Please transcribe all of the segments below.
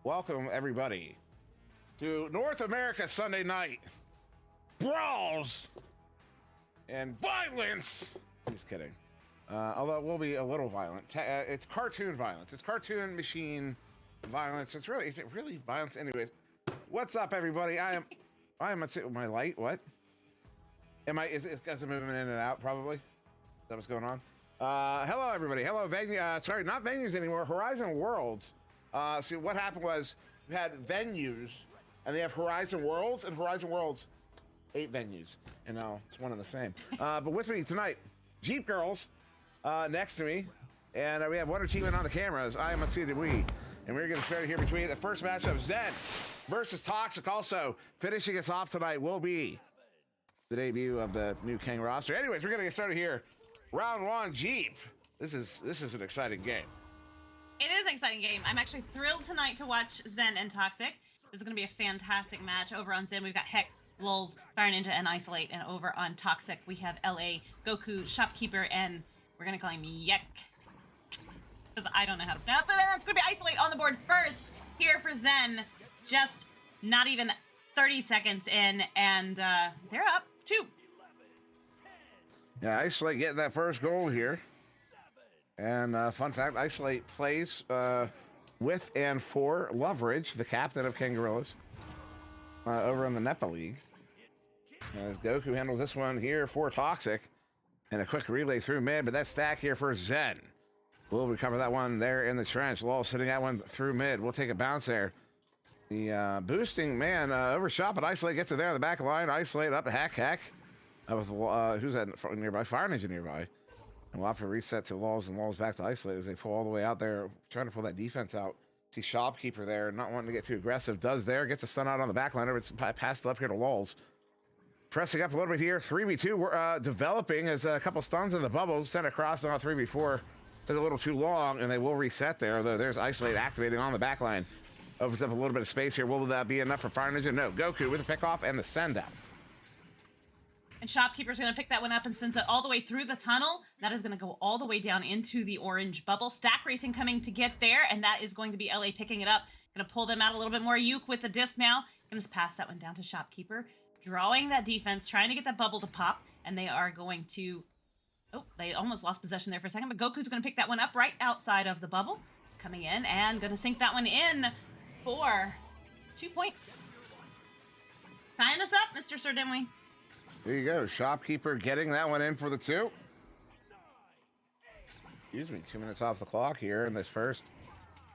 Welcome, everybody, to North America Sunday Night Brawls and Violence. Just kidding. Although it will be a little violent. It's cartoon violence. It's cartoon machine violence. Is it really violence? Anyways, what's up, everybody? I am my light. What? Is it moving in and out? Probably. Is that what's going on? Hello, everybody. Hello, sorry, not venues anymore. Horizon Worlds. See, what happened was we had venues, and they have Horizon Worlds, and Horizon Worlds 8 venues, and now it's one and the same. But with me tonight, Jeep Girls, next to me, and we have Wonder Team on the cameras. I am Matsuda Wee, and we're going to start here between the first matchup, Zen versus Toxic. Also, finishing us off tonight will be the debut of the new Kangaroos roster. Anyways, we're going to get started here. Round 1, Jeep. This is an exciting game. It is an exciting game. I'm actually thrilled tonight to watch Zen and Toxic. This is going to be a fantastic match. Over on Zen, we've got Heck, Lulz, Fire Ninja, and Isolate. And over on Toxic, we have LA, Goku, Shopkeeper, and we're going to call him Yek. Because I don't know how to pronounce it. And that's going to be Isolate on the board first here for Zen. Just not even 30 seconds in, and they're up 2. Yeah, Isolate getting that first goal here. And fun fact, Isolate plays with and for Loveridge, the captain of Kangaroos, over in the NEPA League. As Goku handles this one here for Toxic. And a quick relay through mid, but that stack here for Zen. We'll recover that one there in the trench. Lol sitting that one through mid. We'll take a bounce there. The boosting man overshot, but Isolate gets it there on the back line. Isolate up, Heck. With who's that nearby? Fire Ninja nearby. And we'll have to reset to Lulz, and Lulz back to Isolate as they pull all the way out there, trying to pull that defense out. See Shopkeeper there, not wanting to get too aggressive. Does there, gets a stun out on the back line. It's passed up here to Lulz. Pressing up a little bit here. 3v2, we're developing as a couple stuns in the bubble. Sent across now 3v4. Took a little too long, and they will reset there. Although there's Isolate activating on the back line. Opens up a little bit of space here. Will that be enough for Fire Ninja? No. Goku with the pick off and the send out. And Shopkeeper's going to pick that one up and sends it all the way through the tunnel. That is going to go all the way down into the orange bubble. Stack Racing coming to get there, and that is going to be LA picking it up. Going to pull them out a little bit more. Yuke with the disc now. Going to pass that one down to Shopkeeper. Drawing that defense, trying to get that bubble to pop, and they are going to... Oh, they almost lost possession there for a second, but Goku's going to pick that one up right outside of the bubble. Coming in and going to sink that one in for 2 points. Tying us up, Mr. Sir Dimwee. There you go. Shopkeeper getting that one in for the 2. Excuse me, 2 minutes off the clock here in this first,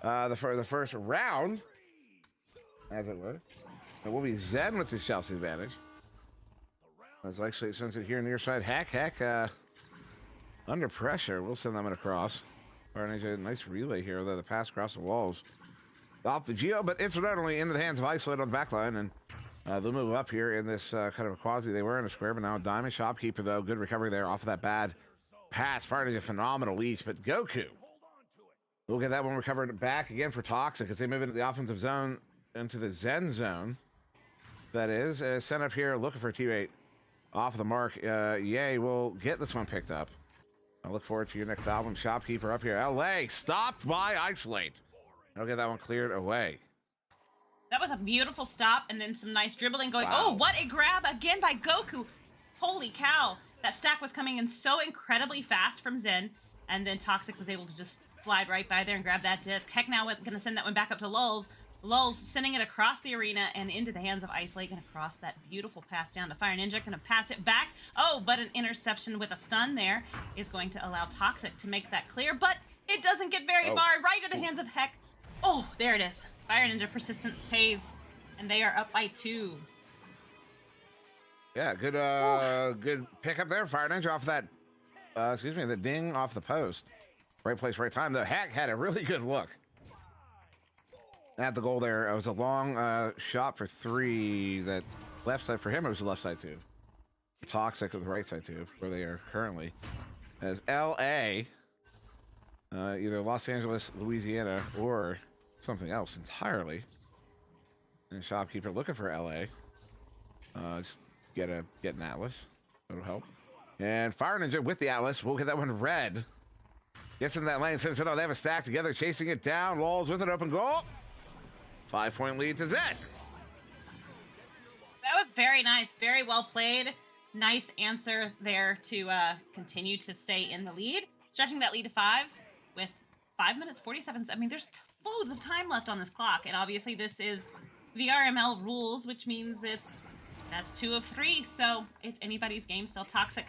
the first round, as it were. It will be Zen with his Chelsea advantage. As actually it sends it here near side. Heck, under pressure. We'll send them across. A nice relay here, though the pass across the walls. Off the Geo, but incidentally into the hands of Isolate on the back line, and they'll move up here in this kind of a quasi. They were in a square, but now Diamond Shopkeeper, though. Good recovery there off of that bad pass. Fire Ninja, phenomenal leash, but Goku. We'll get that one recovered back again for Toxic as they move into the offensive zone, into the Zen zone. That is, sent up here looking for a teammate off the mark. Yay, we'll get this one picked up. I look forward to your next album, Shopkeeper up here. LA, stopped by Isolate. I'll get that one cleared away. That was a beautiful stop, and then some nice dribbling going. Wow. Oh, what a grab again by Goku. Holy cow. That stack was coming in so incredibly fast from Zen, and then Toxic was able to just slide right by there and grab that disc. Heck now going to send that one back up to Lulz. Lulz sending it across the arena and into the hands of Isolate, going to cross that beautiful pass down to Fire Ninja, going to pass it back. Oh, but an interception with a stun there is going to allow Toxic to make that clear, but it doesn't get very far. Right to the hands of Heck. Oh, there it is. Fire Ninja persistence pays, and they are up by 2. Yeah, good pickup there. Fire Ninja off that, the ding off the post. Right place, right time. The Heck had a really good look at the goal there. It was a long shot for 3. That left side for him, it was the left side too. Toxic with the right side too, where they are currently. As LA, either Los Angeles, Louisiana, or something else entirely. And Shopkeeper looking for LA. Just get an Atlas. That'll help. And Fire Ninja with the Atlas. We'll get that one red. Gets in that lane, sends it on. They have a stack together, chasing it down. Lulz with an open goal. 5-point lead to Zen. That was very nice. Very well played. Nice answer there to continue to stay in the lead. Stretching that lead to 5 with 5 minutes, 47 seconds. I mean, there's loads of time left on this clock. And obviously this is VRML rules, which means it's best 2 of 3. So it's anybody's game. Still Toxic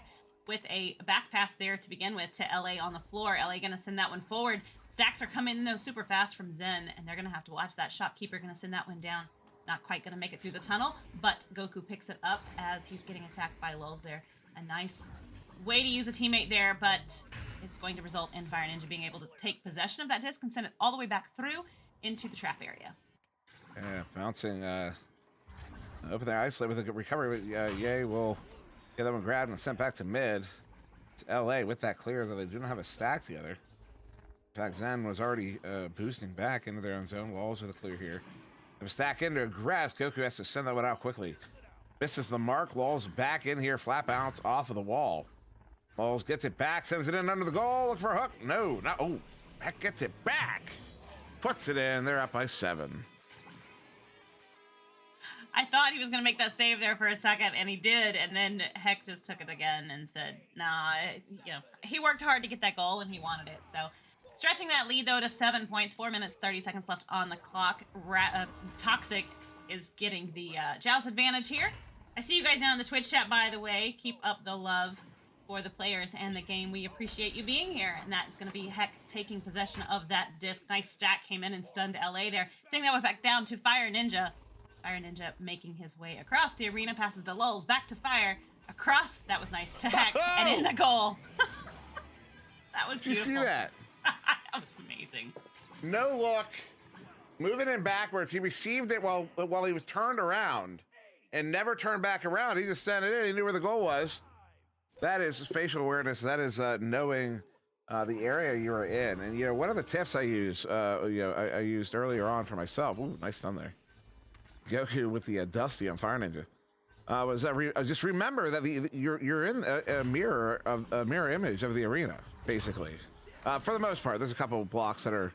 with a back pass there to begin with to LA on the floor. LA going to send that one forward. Stacks are coming in, though, super fast from Zen, and they're going to have to watch that. Shopkeeper going to send that one down. Not quite going to make it through the tunnel, but Goku picks it up as he's getting attacked by Lulz there. A nice way to use a teammate there, but it's going to result in Fire Ninja being able to take possession of that disc and send it all the way back through into the trap area. Yeah, bouncing open there. Isolate with a good recovery. Yay will get that one grabbed and sent back to mid. It's LA with that clear, though they do not have a stack together. In fact, Zen was already boosting back into their own zone. Walls with a clear here. The stack into a grass. Goku has to send that one out quickly. Misses the mark. Lulz back in here. Flat bounce off of the wall. Lulz gets it back. Sends it in under the goal. Look for a hook. No, not. Oh, Heck gets it back. Puts it in. They're up by 7. I thought he was going to make that save there for a second, and he did, and then Heck just took it again and said, nah, he worked hard to get that goal, and he wanted it. So stretching that lead, though, to 7 points, 4 minutes, 30 seconds left on the clock. Toxic is getting the Joust advantage here. I see you guys down in the Twitch chat, by the way. Keep up the love for the players and the game. We appreciate you being here, and that is going to be Heck taking possession of that disc. Nice stack came in and stunned LA there. Sending that one back down to Fire Ninja. Fire Ninja making his way across the arena, passes to Lulz, back to Fire, across, that was nice, to Heck, and in the goal. That was beautiful. Did you see that? That was amazing. No look, moving in backwards. He received it while he was turned around and never turned back around. He just sent it in. He knew where the goal was. That is spatial awareness. That is knowing the area you are in. And, one of the tips I use, I used earlier on for myself. Ooh, nice stun there. Goku with the Dusty on Fire Ninja was that just remember that you're in a mirror image of the arena, basically. For the most part, there's a couple of blocks that are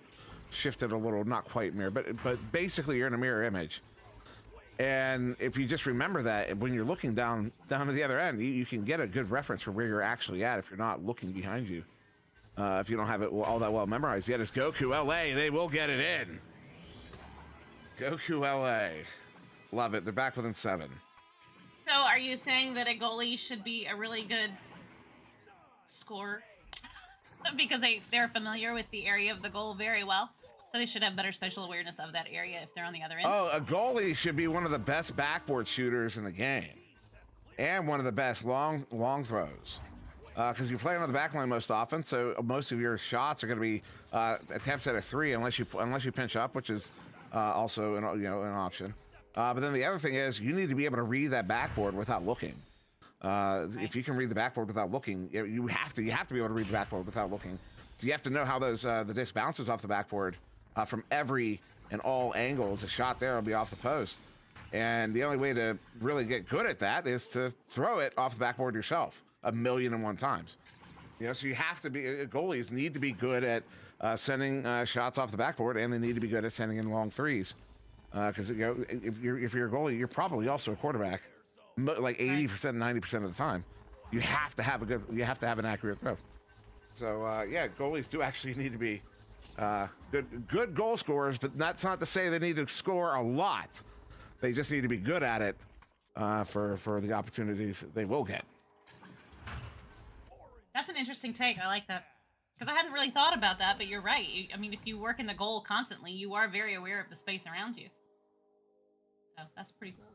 shifted a little, not quite mirror, but basically you're in a mirror image. And if you just remember that when you're looking down to the other end, you can get a good reference for where you're actually at if you're not looking behind you. If you don't have it all that well memorized yet, it's Goku LA. They will get it in. Goku LA. Love it. They're back within 7. So are you saying that a goalie should be a really good scorer? Because they're familiar with the area of the goal very well. So they should have better spatial awareness of that area if they're on the other end. Oh, a goalie should be one of the best backboard shooters in the game. And one of the best long throws. Because you're playing on the back line most often, so most of your shots are going to be attempts at a 3 unless you pinch up, which is also an option. But then the other thing is you need to be able to read that backboard without looking. If you can read the backboard without looking, you have to be able to read the backboard without looking. So you have to know how the disc bounces off the backboard from every and all angles. A shot there will be off the post, and the only way to really get good at that is to throw it off the backboard yourself 1,000,001 times. So you have to be. Goalies need to be good at sending shots off the backboard, and they need to be good at sending in long threes. Because if you're a goalie, you're probably also a quarterback, like 80%, 90% of the time. You have to have an accurate throw. So goalies do actually need to be good goal scorers, but that's not to say they need to score a lot. They just need to be good at it for the opportunities they will get. That's an interesting take. I like that. Because I hadn't really thought about that, but you're right. If you work in the goal constantly, you are very aware of the space around you. So that's pretty cool.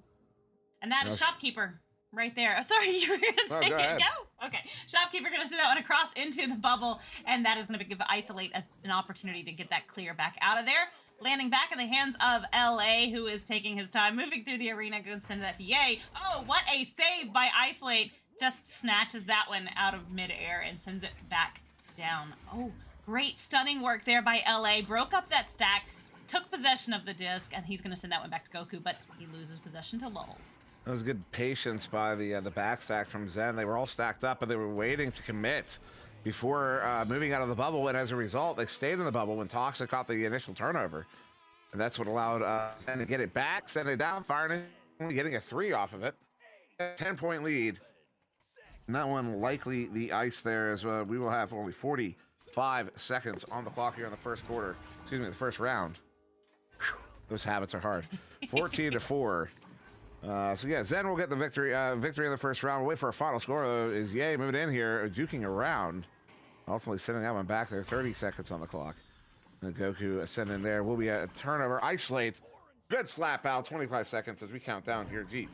And that is Shopkeeper right there. Oh, sorry, you were going to take it. Go? Okay. Shopkeeper going to send that one across into the bubble, and that is going to give Isolate an opportunity to get that clear back out of there. Landing back in the hands of LA, who is taking his time, moving through the arena, going to send that to Ye. Oh, what a save by Isolate. Just snatches that one out of midair and sends it back down. Oh, great stunning work there by LA. Broke up that stack, took possession of the disc, and he's going to send that one back to Goku, but he loses possession to Lulz. That was good patience by the back stack from Zen. They were all stacked up, but they were waiting to commit before moving out of the bubble, and as a result, they stayed in the bubble when Toxic caught the initial turnover. And that's what allowed Zen to get it back, send it down, firing, only getting a 3 off of it. 10-point lead. And that one likely the ice there, as we will have only 45 seconds on the clock here in the first quarter. Excuse me, the first round. Whew, those habits are hard. 14-4. Zen will get the victory. Victory in the first round. We'll wait for a final score, though. Is Ye moving in here, juking around. Ultimately sending that one back there. 30 seconds on the clock. And Goku sending there. Will be a turnover. Isolate. Good slap out. 25 seconds as we count down here. Jeep.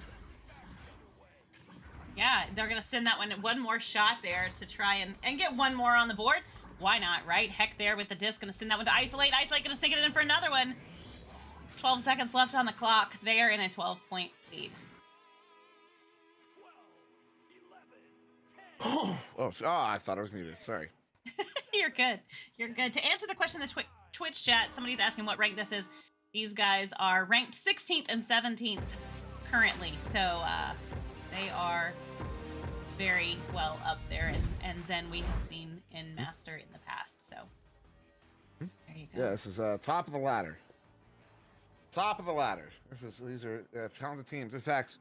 Yeah, they're going to send that one more shot there to try and get one more on the board. Why not, right? Heck there with the disc. Going to send that one to Isolate. Isolate going to stick it in for another one. 12 seconds left on the clock. They are in a 12-point lead. I thought I was muted. Sorry. You're good. You're good. To answer the question in the Twitch chat, somebody's asking what rank this is. These guys are ranked 16th and 17th currently, so they are very well up there, and Zen we have seen in Master in the past, so there you go. Yeah, this is top of the ladder. Top of the ladder. These are talented teams. In fact,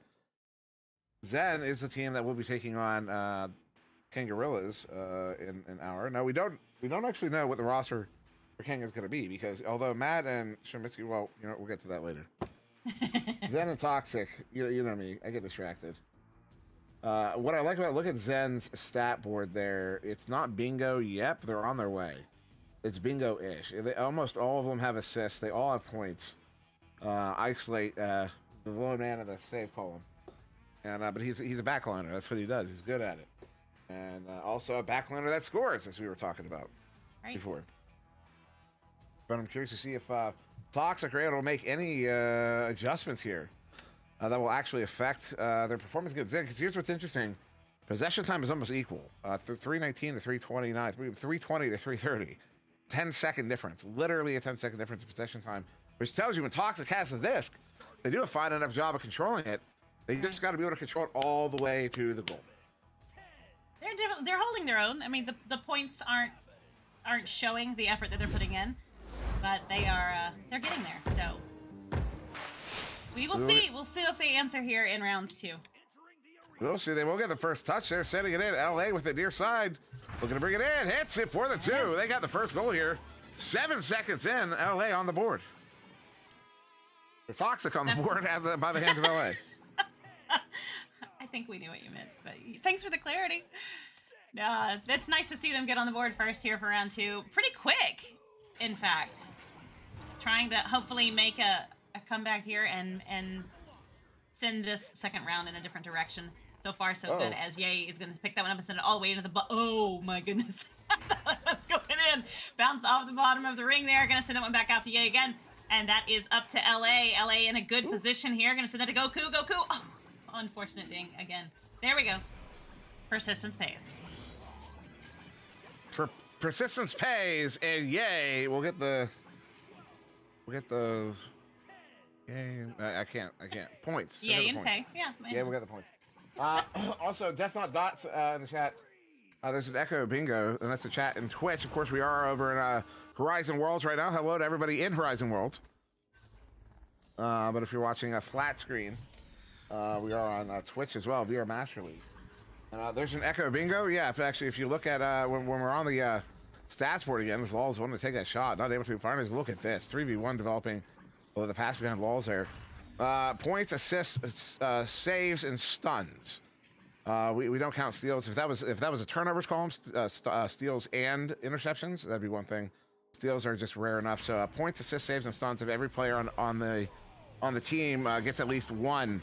Zen is the team that will be taking on Kangaroos in an hour. Now we don't actually know what the roster for Kang is going to be, because although Matt and Shemitsky, well, we'll get to that later. Zen and Toxic, you know me, I get distracted. What I like about, look at Zen's stat board there. It's not bingo yet, but they're on their way. It's bingo-ish. Almost all of them have assists. They all have points. Isolate the low man of the save column, and but he's a backliner. That's what he does. He's good at it, and also a backliner that scores, as we were talking about before. But I'm curious to see if Toxic are able to make any adjustments here that will actually affect their performance against Zen. Because here's what's interesting: possession time is almost equal, 319 to 329, 320 to 330. 10-second difference, literally a 10-second difference in possession time, which tells you when Toxic has the disc, they do a fine enough job of controlling it. They just got to be able to control it all the way to the goal. They're holding their own. I mean, the points aren't showing the effort that they're putting in, but they're getting there. So we will see. We'll see if they answer here in round 2. We'll see. They will get the first touch. They're setting it in. LA with the near side. Looking to bring it in. Hits it for the 2. They got the first goal here. 7 seconds in. LA on the board. They're Toxic on the board by the hands of LA. I think we knew what you meant, but thanks for the clarity. It's nice to see them get on the board first here for round 2. Pretty quick, in fact. Trying to hopefully make a comeback here and send this second round in a different direction. So far, so good, as Ye is going to pick that one up and send it all the way into the oh my goodness. That's going in. Bounce off the bottom of the ring there. Going to send that one back out to Ye again. And that is up to LA. LA in a good position here. Going to send that to Goku. Goku. Oh, unfortunate ding again. There we go. Persistence pays. For persistence pays, and Ye, we'll get the I can't points. Yeah, you can pay. Yeah. Yeah, we'll get the points. Also, Death Not Dots in the chat. There's an Echo Bingo, and that's the chat in Twitch. Of course, we are over in Horizon Worlds right now. Hello to everybody in Horizon Worlds. But if you're watching a flat screen, we are on Twitch as well, VR Master League. There's an Echo Bingo. Yeah, if you look at when we're on the stats board again, this Law's wanting to take that shot. Not able to. Finally, look at this. 3v1 developing over the pass behind walls there. Points, assists, saves, and stuns. We don't count steals. If that was a turnovers column, steals and interceptions, that'd be one thing. Steals are just rare enough. So points, assists, saves, and stuns. If every player on the team gets at least 1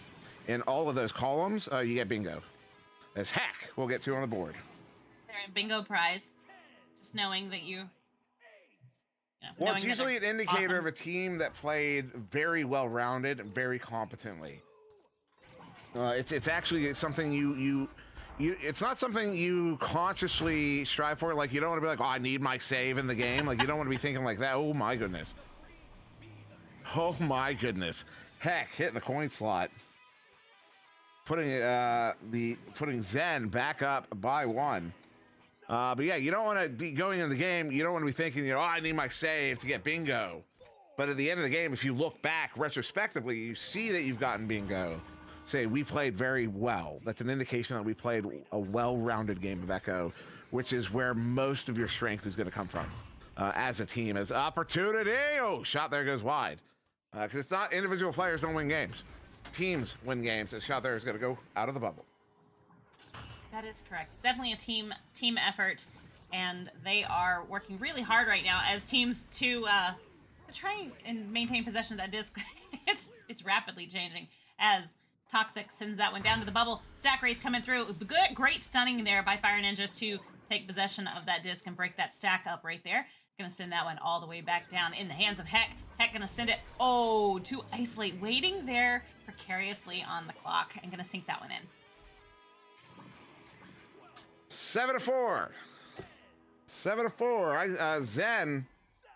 in all of those columns, you get bingo. As heck, we'll get 2 on the board. They're a bingo prize. Just knowing that you. Well, it's usually an indicator of a team that played very well-rounded and very competently. It's actually something you it's not something you consciously strive for. Like, you don't want to be like, oh, I need my save in the game. Like, you don't want to be thinking like that. Oh my goodness. Oh my goodness. Heck, hitting the coin slot. Putting Zen back up by 1. But yeah, you don't want to be going in the game. You don't want to be thinking, oh, I need my save to get bingo. But at the end of the game, if you look back retrospectively, you see that you've gotten bingo. Say, we played very well. That's an indication that we played a well-rounded game of Echo, which is where most of your strength is going to come from as a team. As opportunity, oh, shot there goes wide. Because it's not individual players don't win games. Teams win games. A shot there is going to go out of the bubble. That is correct. Definitely a team effort, and they are working really hard right now as teams to try and maintain possession of that disc. it's rapidly changing as Toxic sends that one down to the bubble. Stack race coming through. Great stunning there by Fire Ninja to take possession of that disc and break that stack up right there. Gonna send that one all the way back down in the hands of Heck. Heck gonna send it, to Isolate, waiting there precariously on the clock, and gonna sink that one in. 7-4. 7-4. Zen.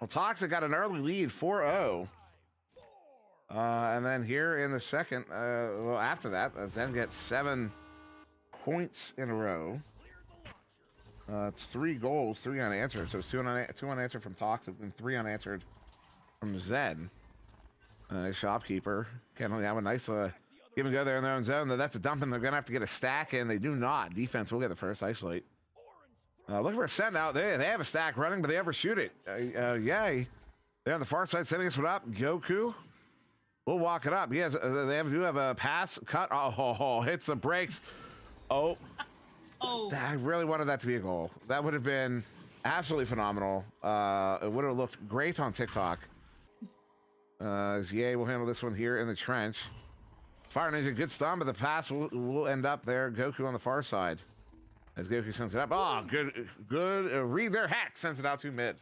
Well, Toxic got an early lead, 4-0. And then here in the second, well, after that, Zen gets 7 points in a row. It's 3 goals, 3 unanswered. So it's 2 unanswered from Toxic and 3 unanswered from Zen. Shopkeeper can only have a nice give and go there in their own zone. That's a dump, and they're going to have to get a stack in. They do not. Defense will get the first isolate. Looking for a send out. They have a stack running, but they overshoot it. Yay. They're on the far side setting this one up. Goku will walk it up. He has, do have a pass cut. Oh, hits the brakes. Oh. I really wanted that to be a goal. That would have been absolutely phenomenal. It would have looked great on TikTok. As Ye will handle this one here in the trench. Fire Ninja, good stun, but the pass will end up there. Goku on the far side. As Goku sends it up. Oh, good read there. Hack sends it out to mid.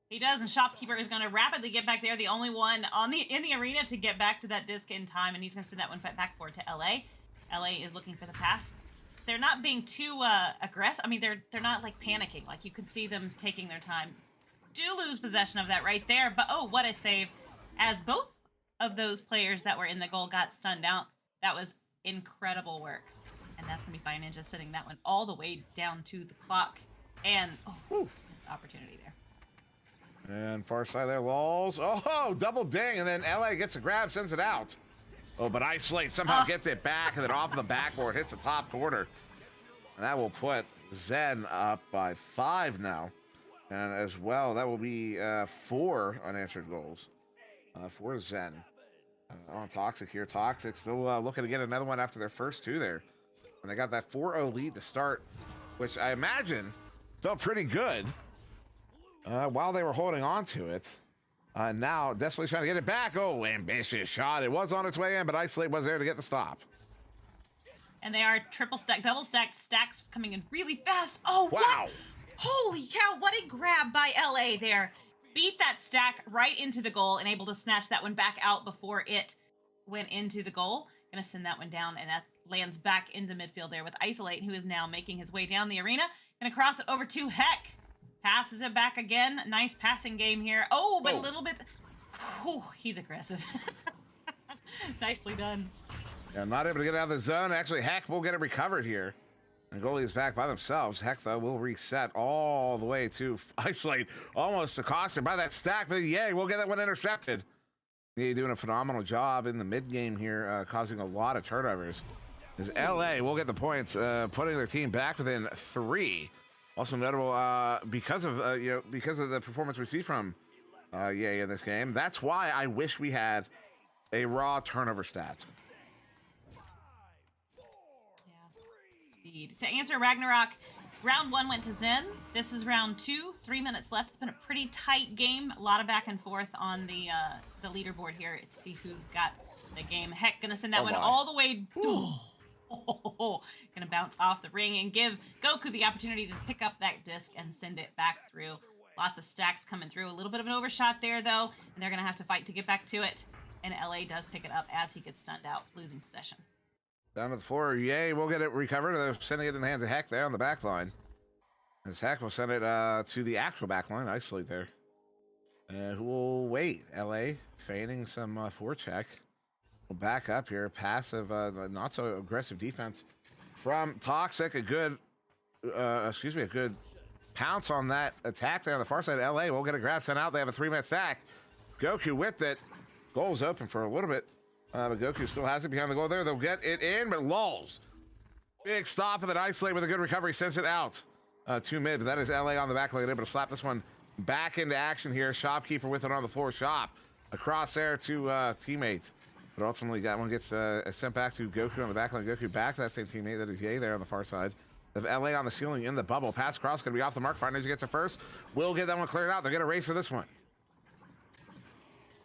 He does, and Shopkeeper is going to rapidly get back there. The only one in the arena to get back to that disc in time, and he's going to send that one back forward to LA. LA is looking for the pass. They're not being too aggressive. I mean, they're not like panicking. Like you can see them taking their time. Do lose possession of that right there, but oh, what a save! As both of those players that were in the goal got stunned out. That was incredible work, and that's gonna be Fire Ninja sitting that one all the way down to the clock. And missed opportunity there. And far side there, Lols. Oh, double ding, and then LA gets a grab, sends it out. Oh, but Isolate somehow gets it back, and then off the backboard, hits the top corner. And that will put Zen up by 5 now. And as well, that will be 4 unanswered goals for Zen. On Toxic here. Toxic still looking to get another one after their first 2 there. And they got that 4-0 lead to start, which I imagine felt pretty good while they were holding on to it. Now, desperately trying to get it back. Oh, ambitious shot. It was on its way in, but Isolate was there to get the stop. And they are triple stack, double stacked stacks coming in really fast. Oh, wow. What? Holy cow, what a grab by LA there. Beat that stack right into the goal and able to snatch that one back out before it went into the goal. Gonna send that one down, and that lands back into midfield there with Isolate, who is now making his way down the arena. Gonna cross it over to Heck. Passes it back again. Nice passing game here. Oh, but a little bit. Oh, he's aggressive. Nicely done. Yeah, not able to get out of the zone. Actually, Heck will get it recovered here. And goalie's back by themselves. Heck, though, will reset all the way to Isolate. Almost accosted by that stack, but yay, we'll get that one intercepted. They're doing a phenomenal job in the mid-game here, causing a lot of turnovers. As LA will get the points, putting their team back within 3. Also notable because of the performance we see from Ye in this game. That's why I wish we had a raw turnover stat. Yeah. To answer Ragnarok, round 1 went to Zen. This is round 2. 3 minutes left. It's been a pretty tight game. A lot of back and forth on the leaderboard here to see who's got the game. Heck, gonna send that one all the way. Gonna bounce off the ring and give Goku the opportunity to pick up that disc and send it back through. Lots of stacks coming through. A little bit of an overshot there, though, and they're gonna have to fight to get back to it. And LA does pick it up as he gets stunned out, losing possession. Down to the floor. Yay, we'll get it recovered. They're sending it in the hands of Heck there on the back line. As Heck will send it to the actual back line. Isolate there. Who will wait? LA feigning some forecheck. We'll back up here. Passive, not so aggressive defense from Toxic. A good pounce on that attack there on the far side. LA will get a grab sent out. They have a 3-minute stack. Goku with it. Goal's open for a little bit. But Goku still has it behind the goal there. They'll get it in, but Lulz. Big stop and then Isolate with a good recovery. Sends it out to mid. But that is LA on the back line. Able to slap this one back into action here. Shopkeeper with it on the floor. Shop across there to teammate. But ultimately, that one gets sent back to Goku on the back line. Goku back to that same teammate. That is Ye there on the far side. Of LA on the ceiling in the bubble. Pass cross going to be off the mark. Fire Ninja gets it first. We'll get that one cleared out. They're going to race for this one.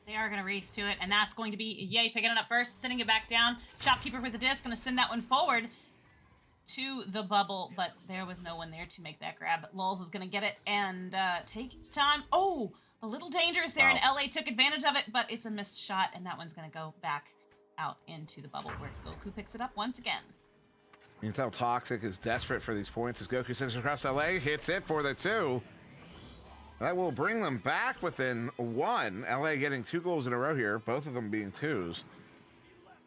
They are going to race to it, and that's going to be Ye picking it up first, sending it back down. Shopkeeper with the disc, going to send that one forward to the bubble, but there was no one there to make that grab. Lulz is going to get it and take its time. Oh, a little dangerous there, and LA took advantage of it, but it's a missed shot, and that one's going to go back out into the bubble where Goku picks it up once again. You can tell Toxic is desperate for these points as Goku sends it across LA, hits it for the 2. That will bring them back within 1. LA getting 2 goals in a row here, both of them being 2s.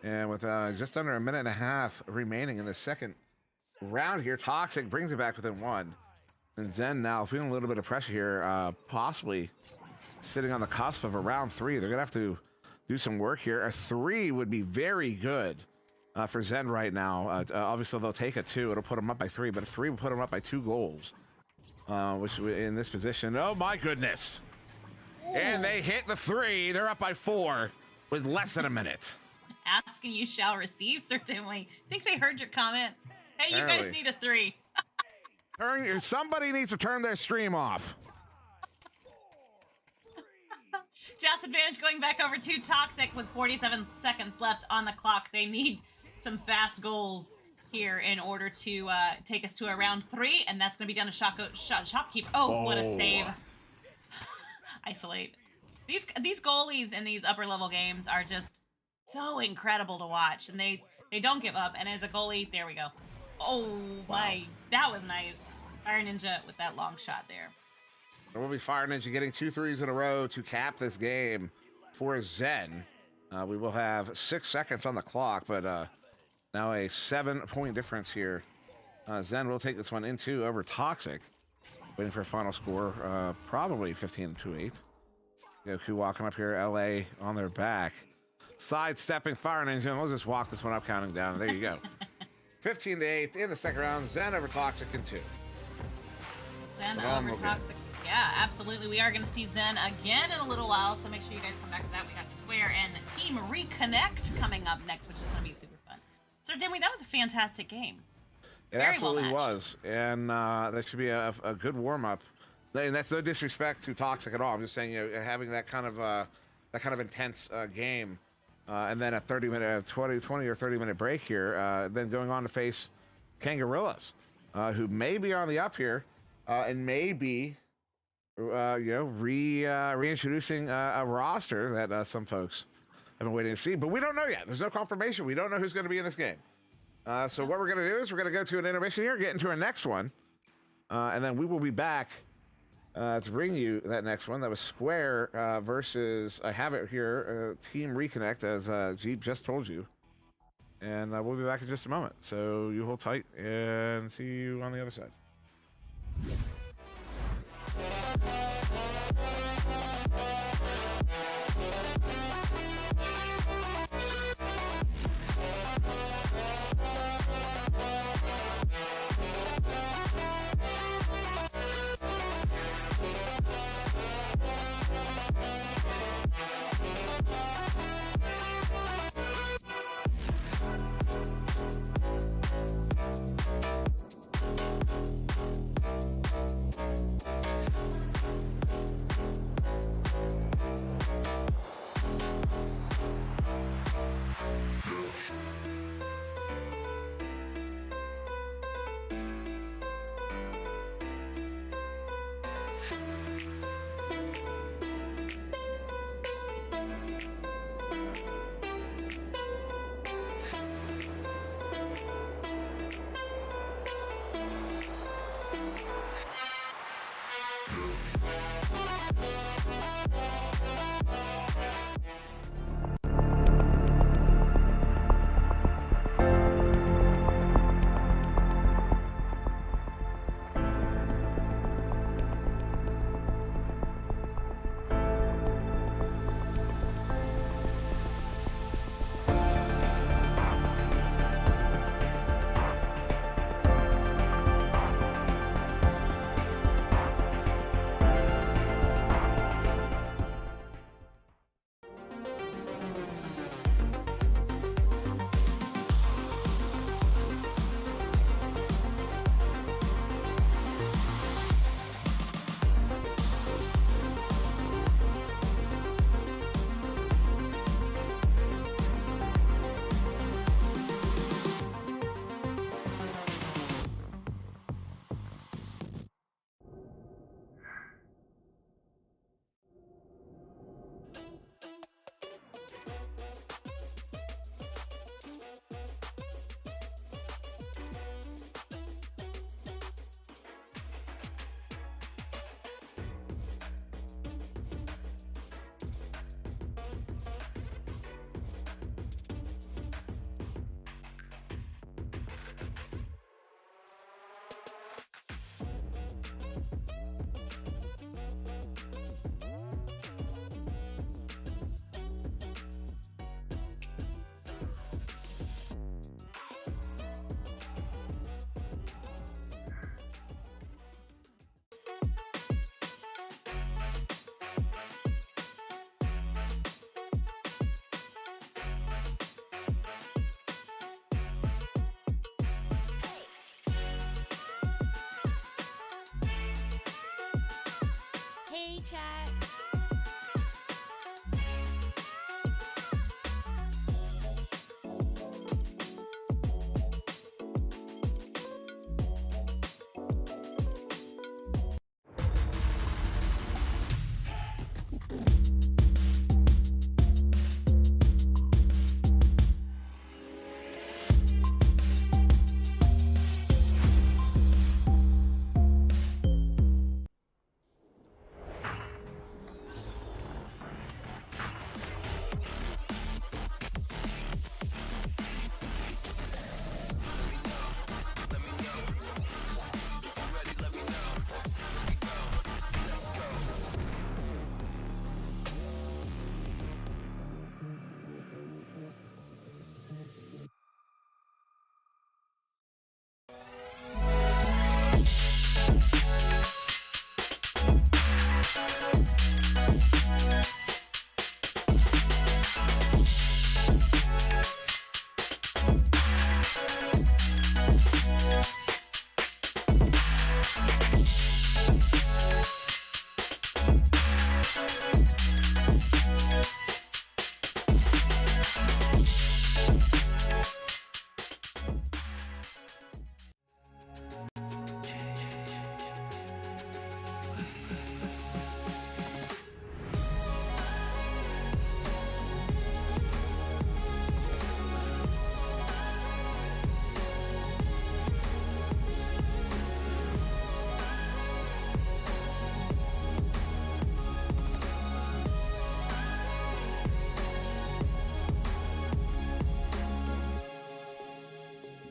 And with just under a minute and a half remaining in the second round here, Toxic brings it back within 1. And Zen now feeling a little bit of pressure here, possibly sitting on the cusp of a round 3. They're going to have to do some work here. A 3 would be very good for Zen right now. Obviously, they'll take a 2. It'll put them up by 3, but a 3 will put them up by 2 goals. Which in this position, oh my goodness. Ooh. And they hit the 3. They're up by 4 with less than a minute. Ask and you shall receive, certainly. Think they heard your comment. Hey, apparently. You guys need a 3. Somebody needs to turn their stream off. Jazz advantage going back over to Toxic with 47 seconds left on the clock. They need some fast goals here in order to take us to a round 3, and that's going to be down to Shopkeep. Oh, what a save. Isolate. These goalies in these upper level games are just so incredible to watch, and they don't give up. And as a goalie, there we go. Oh my, that was nice. Fire Ninja with that long shot there. There will be Fire Ninja getting 2 3s in a row to cap this game for Zen. We will have 6 seconds on the clock, but now a 7-point difference here. Zen will take this one into over Toxic. Waiting for a final score, probably 15-8. Goku walking up here, LA on their back. Sidestepping Fire Ninja. We'll just walk this one up, counting down. There you go. 15-8 in the second round. Zen over Toxic in 2. Zen over Toxic. Yeah, absolutely. We are going to see Zen again in a little while, so make sure you guys come back to that. We got Square and Team Reconnect coming up next, which is going to be super fun. So, Dimmy, that was a fantastic game. It very absolutely was, and that should be a good warm-up. And that's no disrespect to Toxic at all. I'm just saying, having that kind of intense game, and then a 20 or 30-minute break here, then going on to face Kangaroos, who may be on the up here, and maybe reintroducing a roster that some folks have been waiting to see, but we don't know yet. There's no confirmation. We don't know who's going to be in this game. So what we're going to do is we're going to go to an intermission here, get into our next one, and then we will be back to bring you that next one. That was Square versus, I have it here, Team Reconnect, as Jeep just told you. And we'll be back in just a moment. So you hold tight and see you on the other side.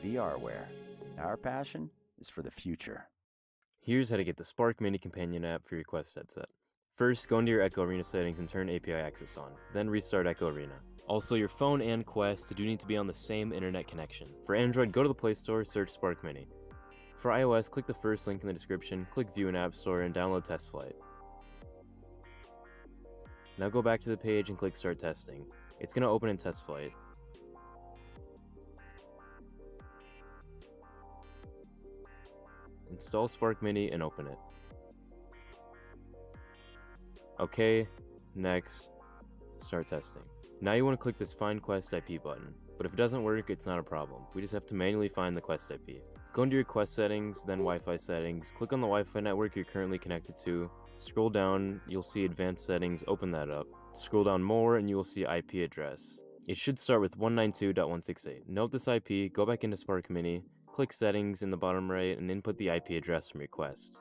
VRware. Our passion is for the future. Here's how to get the Spark Mini Companion app for your Quest headset. First, go into your Echo Arena settings and turn API access on, then restart Echo Arena. Also, your phone and Quest do need to be on the same internet connection. For Android, go to the Play Store, search Spark Mini. For iOS, click the first link in the description, click View in App Store, and download Test Flight. Now go back to the page and click Start Testing. It's going to open in Test Flight. Install Spark Mini and open it. OK, next, start testing. Now you want to click this Find Quest IP button, but if it doesn't work, it's not a problem. We just have to manually find the Quest IP. Go into your Quest settings, then Wi-Fi settings, click on the Wi-Fi network you're currently connected to, scroll down, you'll see Advanced Settings, open that up. Scroll down more and you will see IP address. It should start with 192.168. Note this IP, go back into Spark Mini, click Settings in the bottom right, and input the IP address from your Quest.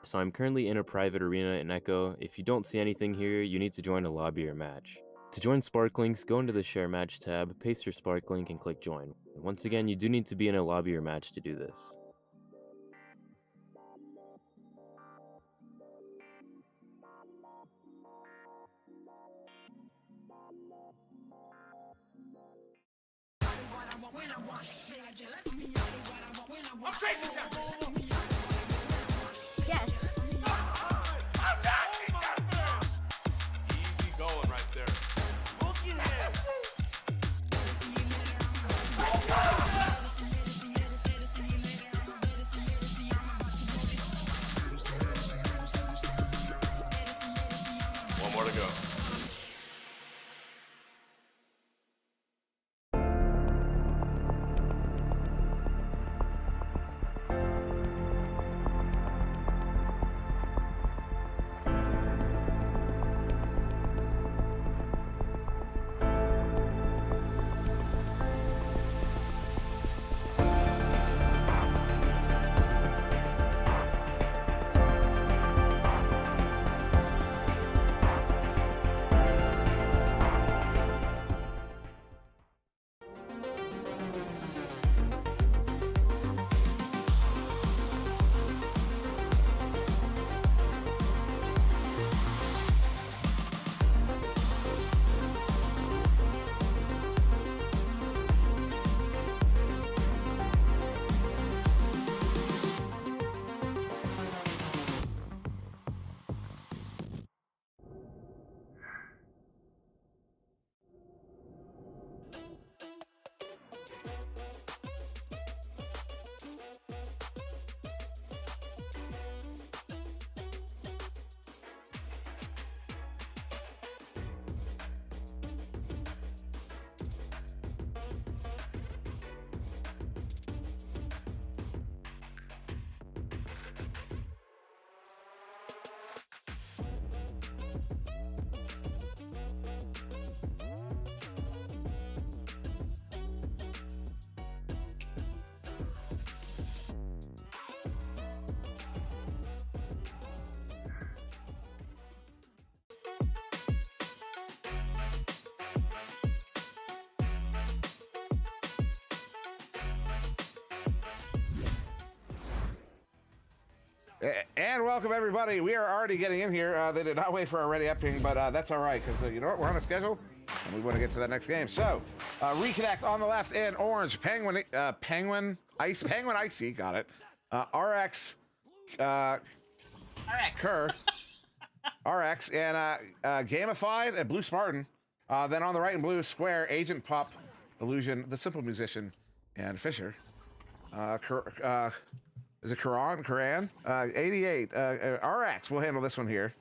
So I'm currently in a private arena in Echo. If you don't see anything here, you need to join a lobby or match. To join Spark Links, go into the Share Match tab, paste your Spark link, and click Join. Once again, you do need to be in a lobby or match to do this. Yes. Easy going right there. Look at him. One more to go. And welcome everybody. We are already getting in here. They did not wait for our ready up ping, but that's all right because you know what? We're on a schedule. And we want to get to the next game. So, Reconnect on the left in orange. Penguin Icy, got it. RX, RX. Kerr, RX, and Gamified and Blue Spartan. Then on the right in blue, Square, Agent Pop, Illusion, The Simple Musician, and Fisher. Is it Karan? 88. RX will handle this one here.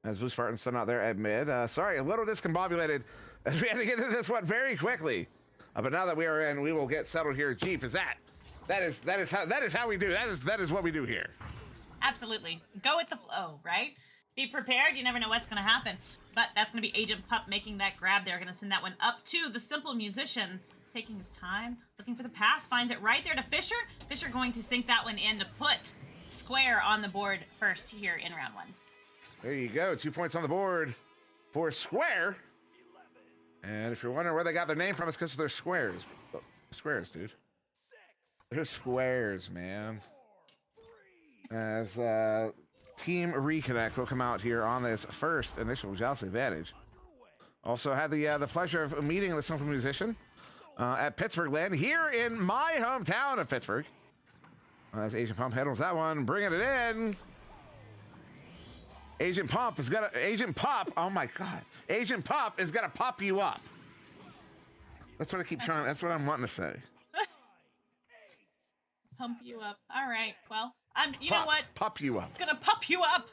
As Blue Spartan's still out there at mid. Sorry, a little discombobulated as we had to get into this one very quickly. But now that we are in, we will get settled here. Jeep, that is how we do. That is what we do here. Absolutely. Go with the flow, right? Be prepared. You never know what's going to happen. But that's going to be Agent Pup making that grab. They're going to send that one up to the Simple Musician. Taking his time, looking for the pass, finds it right there to Fisher. Fisher going to sink that one in to put Square on the board first here in round 1. There you go. 2 points on the board for Square. And if you're wondering where they got their name from, it's because they're squares. Squares, dude. They're squares, man. As Team Reconnect will come out here on this first initial Joust advantage. Also had the pleasure of meeting the Simple Musician at Pittsburgh Land here in my hometown of Pittsburgh. As Agent Pump handles that one, bringing it in. Agent Pop, oh my God. Agent Pop is gonna pop you up. That's what I keep trying, that's what I'm wanting to say. Pump you up. All right, well, you know what? Pop you up. Gonna pop you up.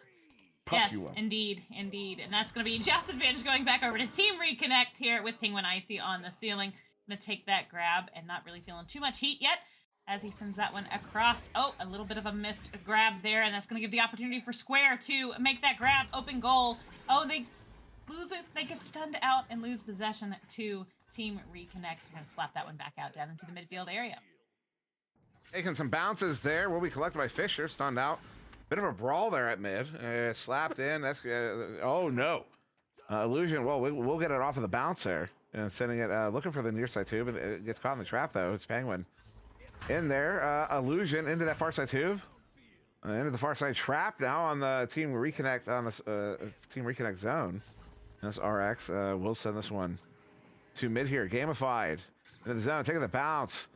Pop you up. Indeed. And that's gonna be Joust advantage going back over to Team Reconnect here with Penguin Icy on the ceiling. Gonna take that grab and not really feeling too much heat yet as he sends that one across. Oh, a little bit of a missed grab there, and that's gonna give the opportunity for Square to make that grab. Open goal. Oh, they lose it. They get stunned out and lose possession to Team Reconnect. Gonna slap that one back out down into the midfield area. Taking some bounces there. Will be collected by Fisher. Stunned out. Bit of a brawl there at mid. Slapped in. That's oh no. Illusion. Well, we'll get it off of the bounce there. And sending it, looking for the near side tube. And it gets caught in the trap though. It's Penguin in there. Illusion into that far side tube. Into the far side trap now on the Team Reconnect on the Team Reconnect zone. This RX will send this one to mid here. Gamified into the zone. Taking the bounce.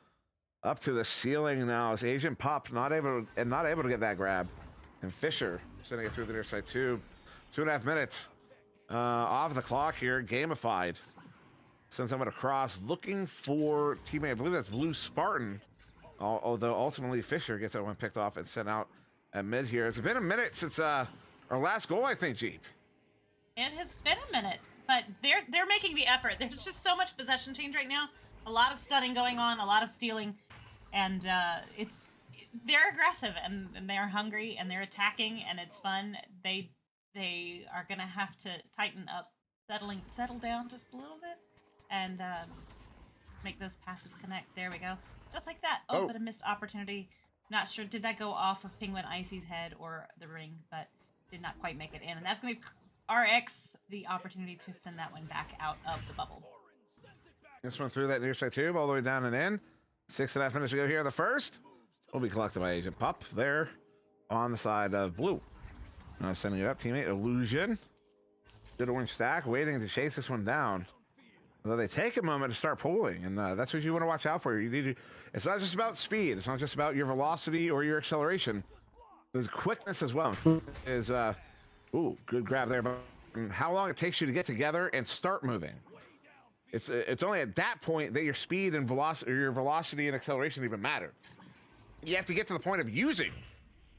Up to the ceiling now is Agent Pop not able to get that grab, and Fisher sending it through the near side tube. 2.5 minutes off the clock here. Gamified sends someone across looking for teammate. I believe that's Blue Spartan. Although ultimately Fisher gets that one picked off and sent out at mid here. It's been a minute since our last goal, I think, Jeep. It has been a minute, but they're making the effort. There's just so much possession change right now. A lot of stunning going on, a lot of stealing. And they're aggressive and they're hungry and they're attacking and it's fun. They are gonna have to tighten up, settle down just a little bit, and make those passes connect. There we go, just like that. Oh, but a missed opportunity. Not sure, did that go off of Penguin Icy's head or the ring, but did not quite make it in. And that's gonna be RX the opportunity to send that one back out of the bubble. This one through that near side tube all the way down and in. 6.5 minutes to go here. The first will be collected by Agent Pup there on the side of blue. Now sending it up, teammate Illusion. Good orange stack, waiting to chase this one down. Although they take a moment to start pulling, and that's what you want to watch out for. You need to. It's not just about speed. It's not just about your velocity or your acceleration. There's quickness as well. Is ooh, good grab there. But how long it takes you to get together and start moving. It's only at that point that your speed and velocity, or your velocity and acceleration even matter. You have to get to the point of using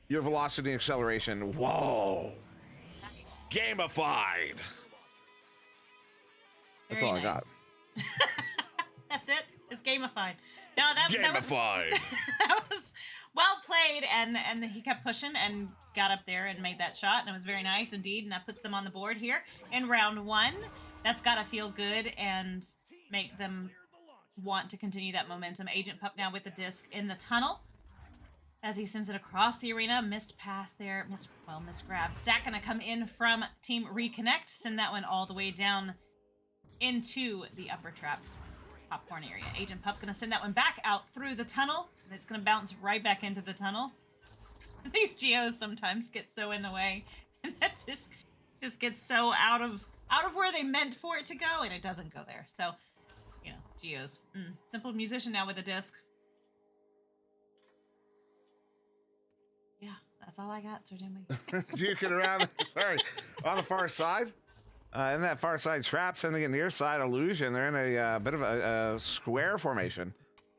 your velocity and acceleration. Whoa! Nice. Gamified. That's all I got. That's it. It's gamified. No, that Gamified. that was well played, and he kept pushing and got up there and made that shot, and it was very nice indeed. And that puts them on the board here in round 1. That's got to feel good and make them want to continue that momentum. Agent Pup now with the disc in the tunnel as he sends it across the arena. Missed pass there. Missed grab. Stack going to come in from Team Reconnect. Send that one all the way down into the upper trap popcorn area. Agent Pup going to send that one back out through the tunnel. And it's going to bounce right back into the tunnel. These geos sometimes get so in the way. And that just gets so out of out of where they meant for it to go, and it doesn't go there. So, you know, Geos. Simple Musician now with a disc. Yeah, that's all I got, Sir Jimmy. Juking around, sorry, on the far side. In that far side trap, sending it near side illusion. They're in a bit of a square formation.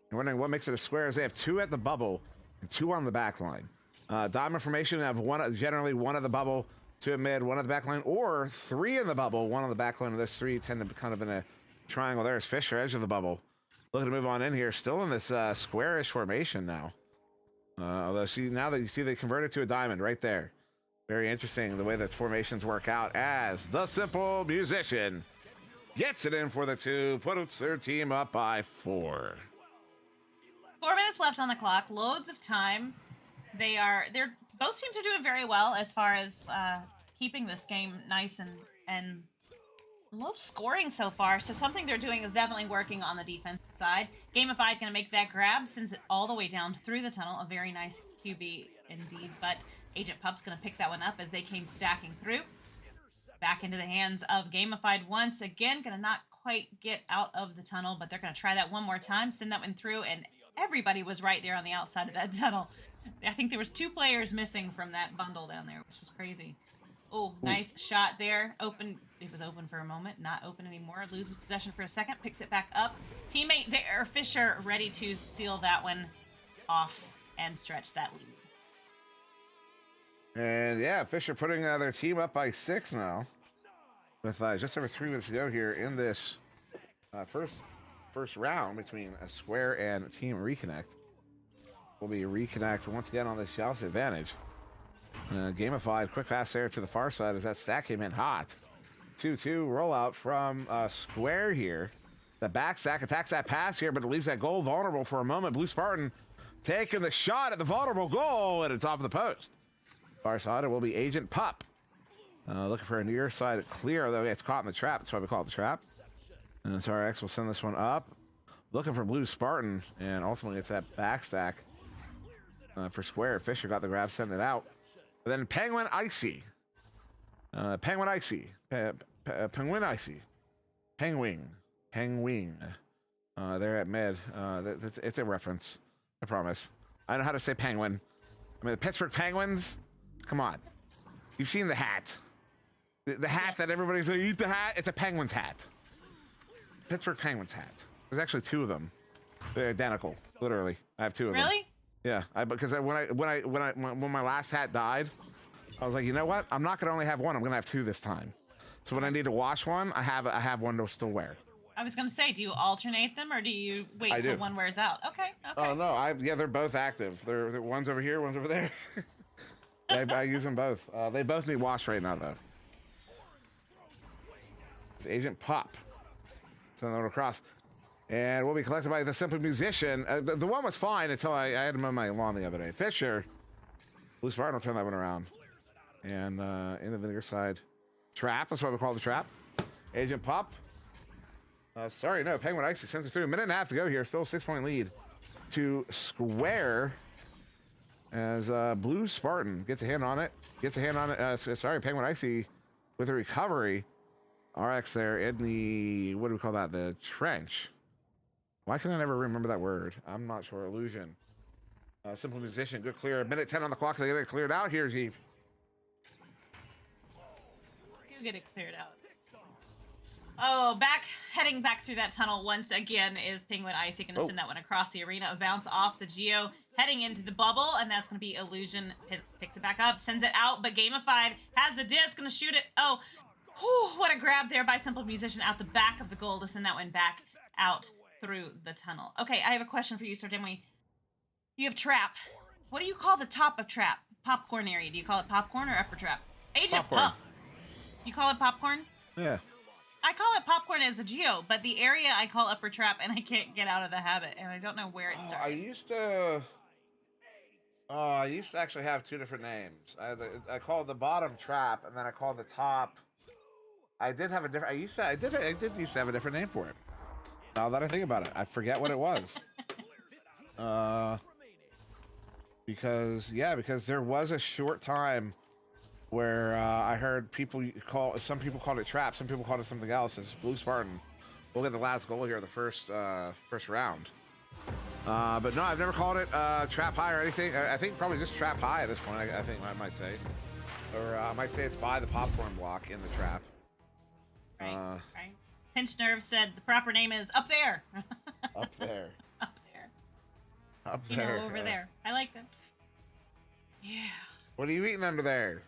You're wondering what makes it a square is they have 2 at the bubble and 2 on the back line. Diamond formation have generally 1 at the bubble, 2 at mid, 1 at the back line, or 3 in the bubble, 1 on the back line. Those 3 tend to be kind of in a triangle. There's Fisher, edge of the bubble. Looking to move on in here, still in this squarish formation now. Although now that you see they converted to a diamond right there. Very interesting the way that formations work out as the Simple Musician gets it in for the 2, puts their team up by 4. 4 minutes left on the clock, loads of time. They're both teams are doing very well as far as keeping this game nice and low scoring so far. So something they're doing is definitely working on the defense side. Gamified gonna make that grab, sends it all the way down through the tunnel. A very nice QB indeed, but Agent Pup's gonna pick that one up as they came stacking through. Back into the hands of Gamified once again. Gonna not quite get out of the tunnel, but they're gonna try that one more time, send that one through, and everybody was right there on the outside of that tunnel. I think there was 2 players missing from that bundle down there, which was crazy. Oh, nice shot there. Open. It was open for a moment, not open anymore. Loses possession for a second, picks it back up. Teammate there, Fisher, ready to seal that one off and stretch that lead. And yeah, Fisher putting their team up by 6 now. With just over 3 minutes to go here in this first round between a Square and Team Reconnect. Will be Reconnect once again on this Chelsea advantage. Gamified, quick pass there to the far side as that stack came in hot. 2-2 rollout from Square here. The back stack attacks that pass here, but it leaves that goal vulnerable for a moment. Blue Spartan taking the shot at the vulnerable goal, and it's off the post. Far side, it will be Agent Pup. Looking for a near side clear, although it's caught in the trap. That's why we call it the trap. And SRX will send this one up. Looking for Blue Spartan, and ultimately it's that back stack for Square. Fisher got the grab, sending it out. But then Penguin Icy. Penguin Icy. Penguin Icy. Penguin. They're at mid. It's a reference. I promise. I know how to say penguin. I mean, the Pittsburgh Penguins. Come on. You've seen the hat. The hat that everybody's like, eat the hat. It's a Penguins hat. Pittsburgh Penguins hat. There's actually 2 of them. They're identical. Literally. I have 2 of them. Really? Yeah, because when my last hat died, I was like, you know what? I'm not gonna only have 1. I'm gonna have 2 this time. So when I need to wash one, I have one to still wear. I was gonna say, do you alternate them or do you wait till one wears out? Okay. Oh no, they're both active. They're one's over here, one's over there. I use them both. They both need wash right now though. It's Agent Pop. Send that across. And will be collected by the Simple Musician. The one was fine until I had him on my lawn the other day. Fisher. Blue Spartan will turn that one around. And in the vinegar side. Trap. That's why we call it the trap. Agent Pop. Sorry, no. Penguin Icy sends it through. 1.5 minutes to go here. Still a 6-point lead to Square. As Blue Spartan gets a hand on it. Sorry, Penguin Icy with a recovery. RX there in the, what do we call that? The trench. Why can I never remember that word? I'm not sure. Illusion. Simple Musician. Good clear. 1:10 on the clock. They get it cleared out here, Jeep. You get it cleared out. Oh, heading back through that tunnel once again is Penguin Icy. Going to send that one across the arena. A bounce off the Geo, heading into the bubble, and that's going to be Illusion. Picks it back up, sends it out, but Gamified has the disc. Going to shoot it. Oh, whew, what a grab there by Simple Musician out the back of the goal to send that one back out through the tunnel. Okay, I have a question for you, Sir Dimwee. You have trap. What do you call the top of trap? Popcorn area. Do you call it popcorn or upper trap? Agent Pup. You call it popcorn? Yeah. I call it popcorn as a Geo, but the area I call upper trap, and I can't get out of the habit, and I don't know where it started. I used to actually have 2 different names. I called the bottom trap, and then I called the top. I did have a different. I did used to have a different name for it. Now that I think about it, I forget what it was. Because there was a short time where I heard some people called it trap, some people called it something else. It's Blue Spartan. We'll get the last goal here, the first round. But no, I've never called it trap high or anything. I think probably just trap high at this point. I think I might say, or I might say it's by the popcorn block in the trap. Right. Right. Pinch Nerve said the proper name is up there. Up there. Up there. Up You there. know, over there. I like that. Yeah. What are you eating under there?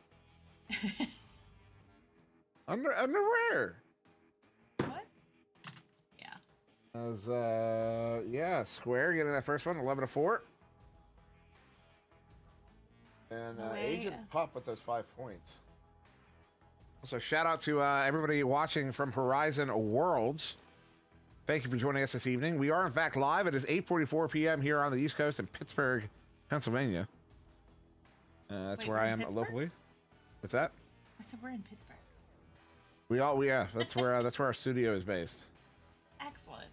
Underwear. What? Yeah. As Square getting that first one, 11-4. And Agent Pup with those 5 points. So shout out to everybody watching from Horizon Worlds. Thank you for joining us this evening. We are in fact live. It is 8:44 p.m. here on the East Coast in Pittsburgh, Pennsylvania. That's Wait, where we're I in am Pittsburgh? locally. What's that? I said we're in Pittsburgh. Yeah, that's where our studio is based. Excellent.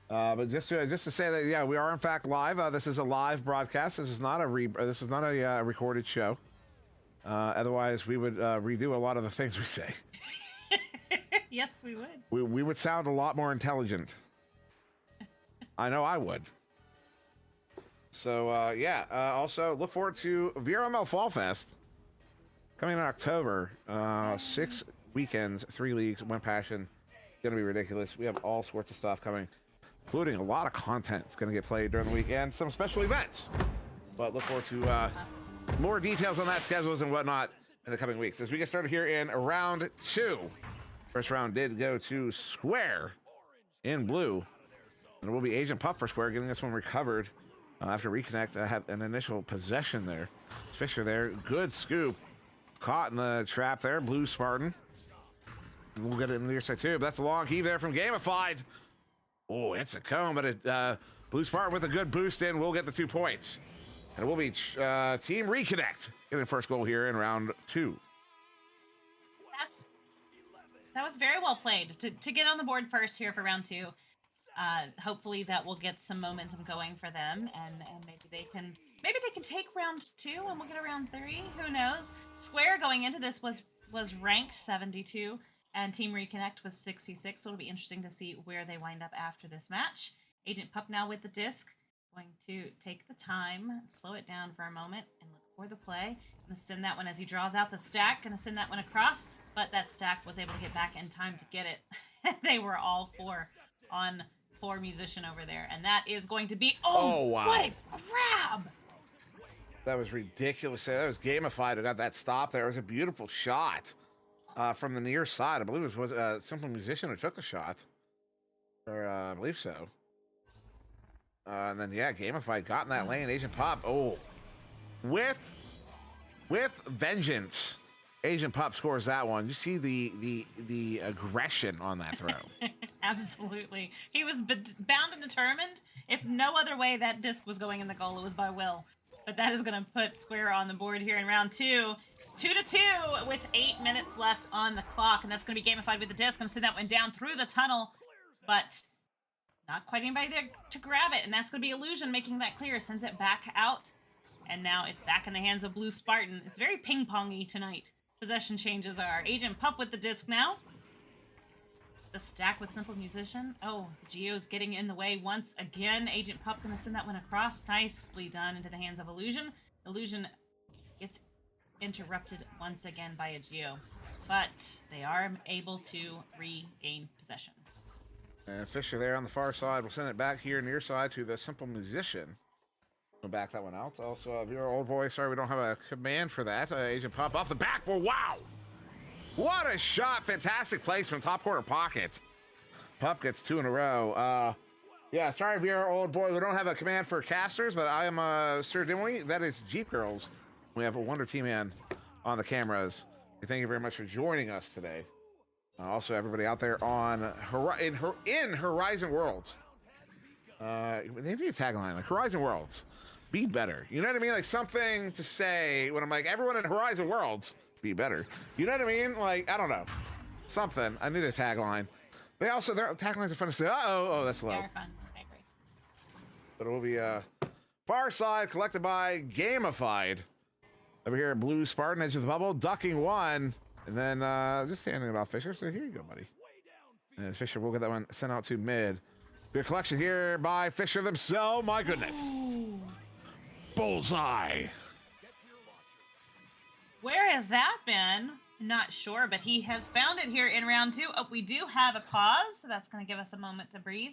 But just to say that, yeah, we are in fact live. This is a live broadcast. This is not a recorded show. Otherwise, we would redo a lot of the things we say. Yes, we would. We would sound a lot more intelligent. I know I would. So also look forward to VRML Fall Fest coming in October. 6 weekends, 3 leagues, 1 passion. Gonna be ridiculous. We have all sorts of stuff coming, including a lot of content that's gonna get played during the weekend, some special events. But look forward to more details on that, schedules and whatnot in the coming weeks. As we get started here in round 2. First round did go to Square in blue. And it will be Agent Puff for Square, getting this one recovered after Reconnect. I have an initial possession there. Fisher there. Good scoop. Caught in the trap there. Blue Spartan. We'll get it in the near side too. But that's a long heave there from Gamified. Oh, it's a cone, but Blue Spartan with a good boost in will get the 2 points. And it will be Team Reconnect getting the first goal here in round 2. That was very well played to get on the board first here for round 2. Hopefully that will get some momentum going for them, and maybe they can take round 2 and we'll get a round 3. Who knows? Square going into this was ranked 72, and Team Reconnect was 66. So it'll be interesting to see where they wind up after this match. Agent Pup now with the disc, going to take the time, slow it down for a moment, and look for the play. Gonna send that one as he draws out the stack. Gonna send that one across. But that stack was able to get back in time to get it. They were all 4 on 4 musician over there. And that is going to be... Oh, wow. What a grab! That was ridiculous. That was Gamified who got that stop there. It was a beautiful shot from the near side. I believe it was a Simple Musician who took the shot. Or I believe so. And then, yeah, Gamified got in that lane. Agent Pop, with vengeance. Agent Pup scores that one. You see the aggression on that throw. Absolutely. He was bound and determined. If no other way that disc was going in the goal, it was by will. But that is going to put Square on the board here in round 2. 2-2 with 8 minutes left on the clock. And that's going to be Gamified with the disc. I'm going to send that one down through the tunnel. But not quite anybody there to grab it. And that's going to be Illusion making that clear. Sends it back out. And now it's back in the hands of Blue Spartan. It's very ping-pongy tonight. Possession changes are Agent Pup with the disc now. The stack with Simple Musician. Oh, Geo's getting in the way once again. Agent Pup going to send that one across. Nicely done into the hands of Illusion. Illusion gets interrupted once again by a Geo. But they are able to regain possession. And Fisher there on the far side. We'll send it back here near side to the Simple Musician. We'll back that one out. Also, your old boy, sorry we don't have a command for that. Agent Pup off the back. Well, wow! What a shot. Fantastic placement. Top corner pocket. Pup gets 2 in a row. Yeah, sorry if you're old boy. We don't have a command for casters, but I am Sir Dimwee. That is Jeep Girls. We have a Wonder T-Man on the cameras. Thank you very much for joining us today. Also, everybody out there on in Horizon Worlds. They need a tagline like Horizon Worlds. Be better. You know what I mean? Like something to say when I'm like, everyone in Horizon Worlds, be better. You know what I mean? Like, I don't know. Something. I need a tagline. Their taglines are fun to say. Oh, that's low. They're fun. I agree. But it will be Far Side collected by Gamified. Over here, Blue Spartan, edge of the bubble, ducking one, and then just handing it off Fisher. So here you go, buddy. And Fisher will get that one sent out to mid. Good collection here by Fisher themselves. My goodness. Ooh. Bullseye. Where has that been? Not sure, but he has found it here in round 2. Oh, we do have a pause, so that's going to give us a moment to breathe.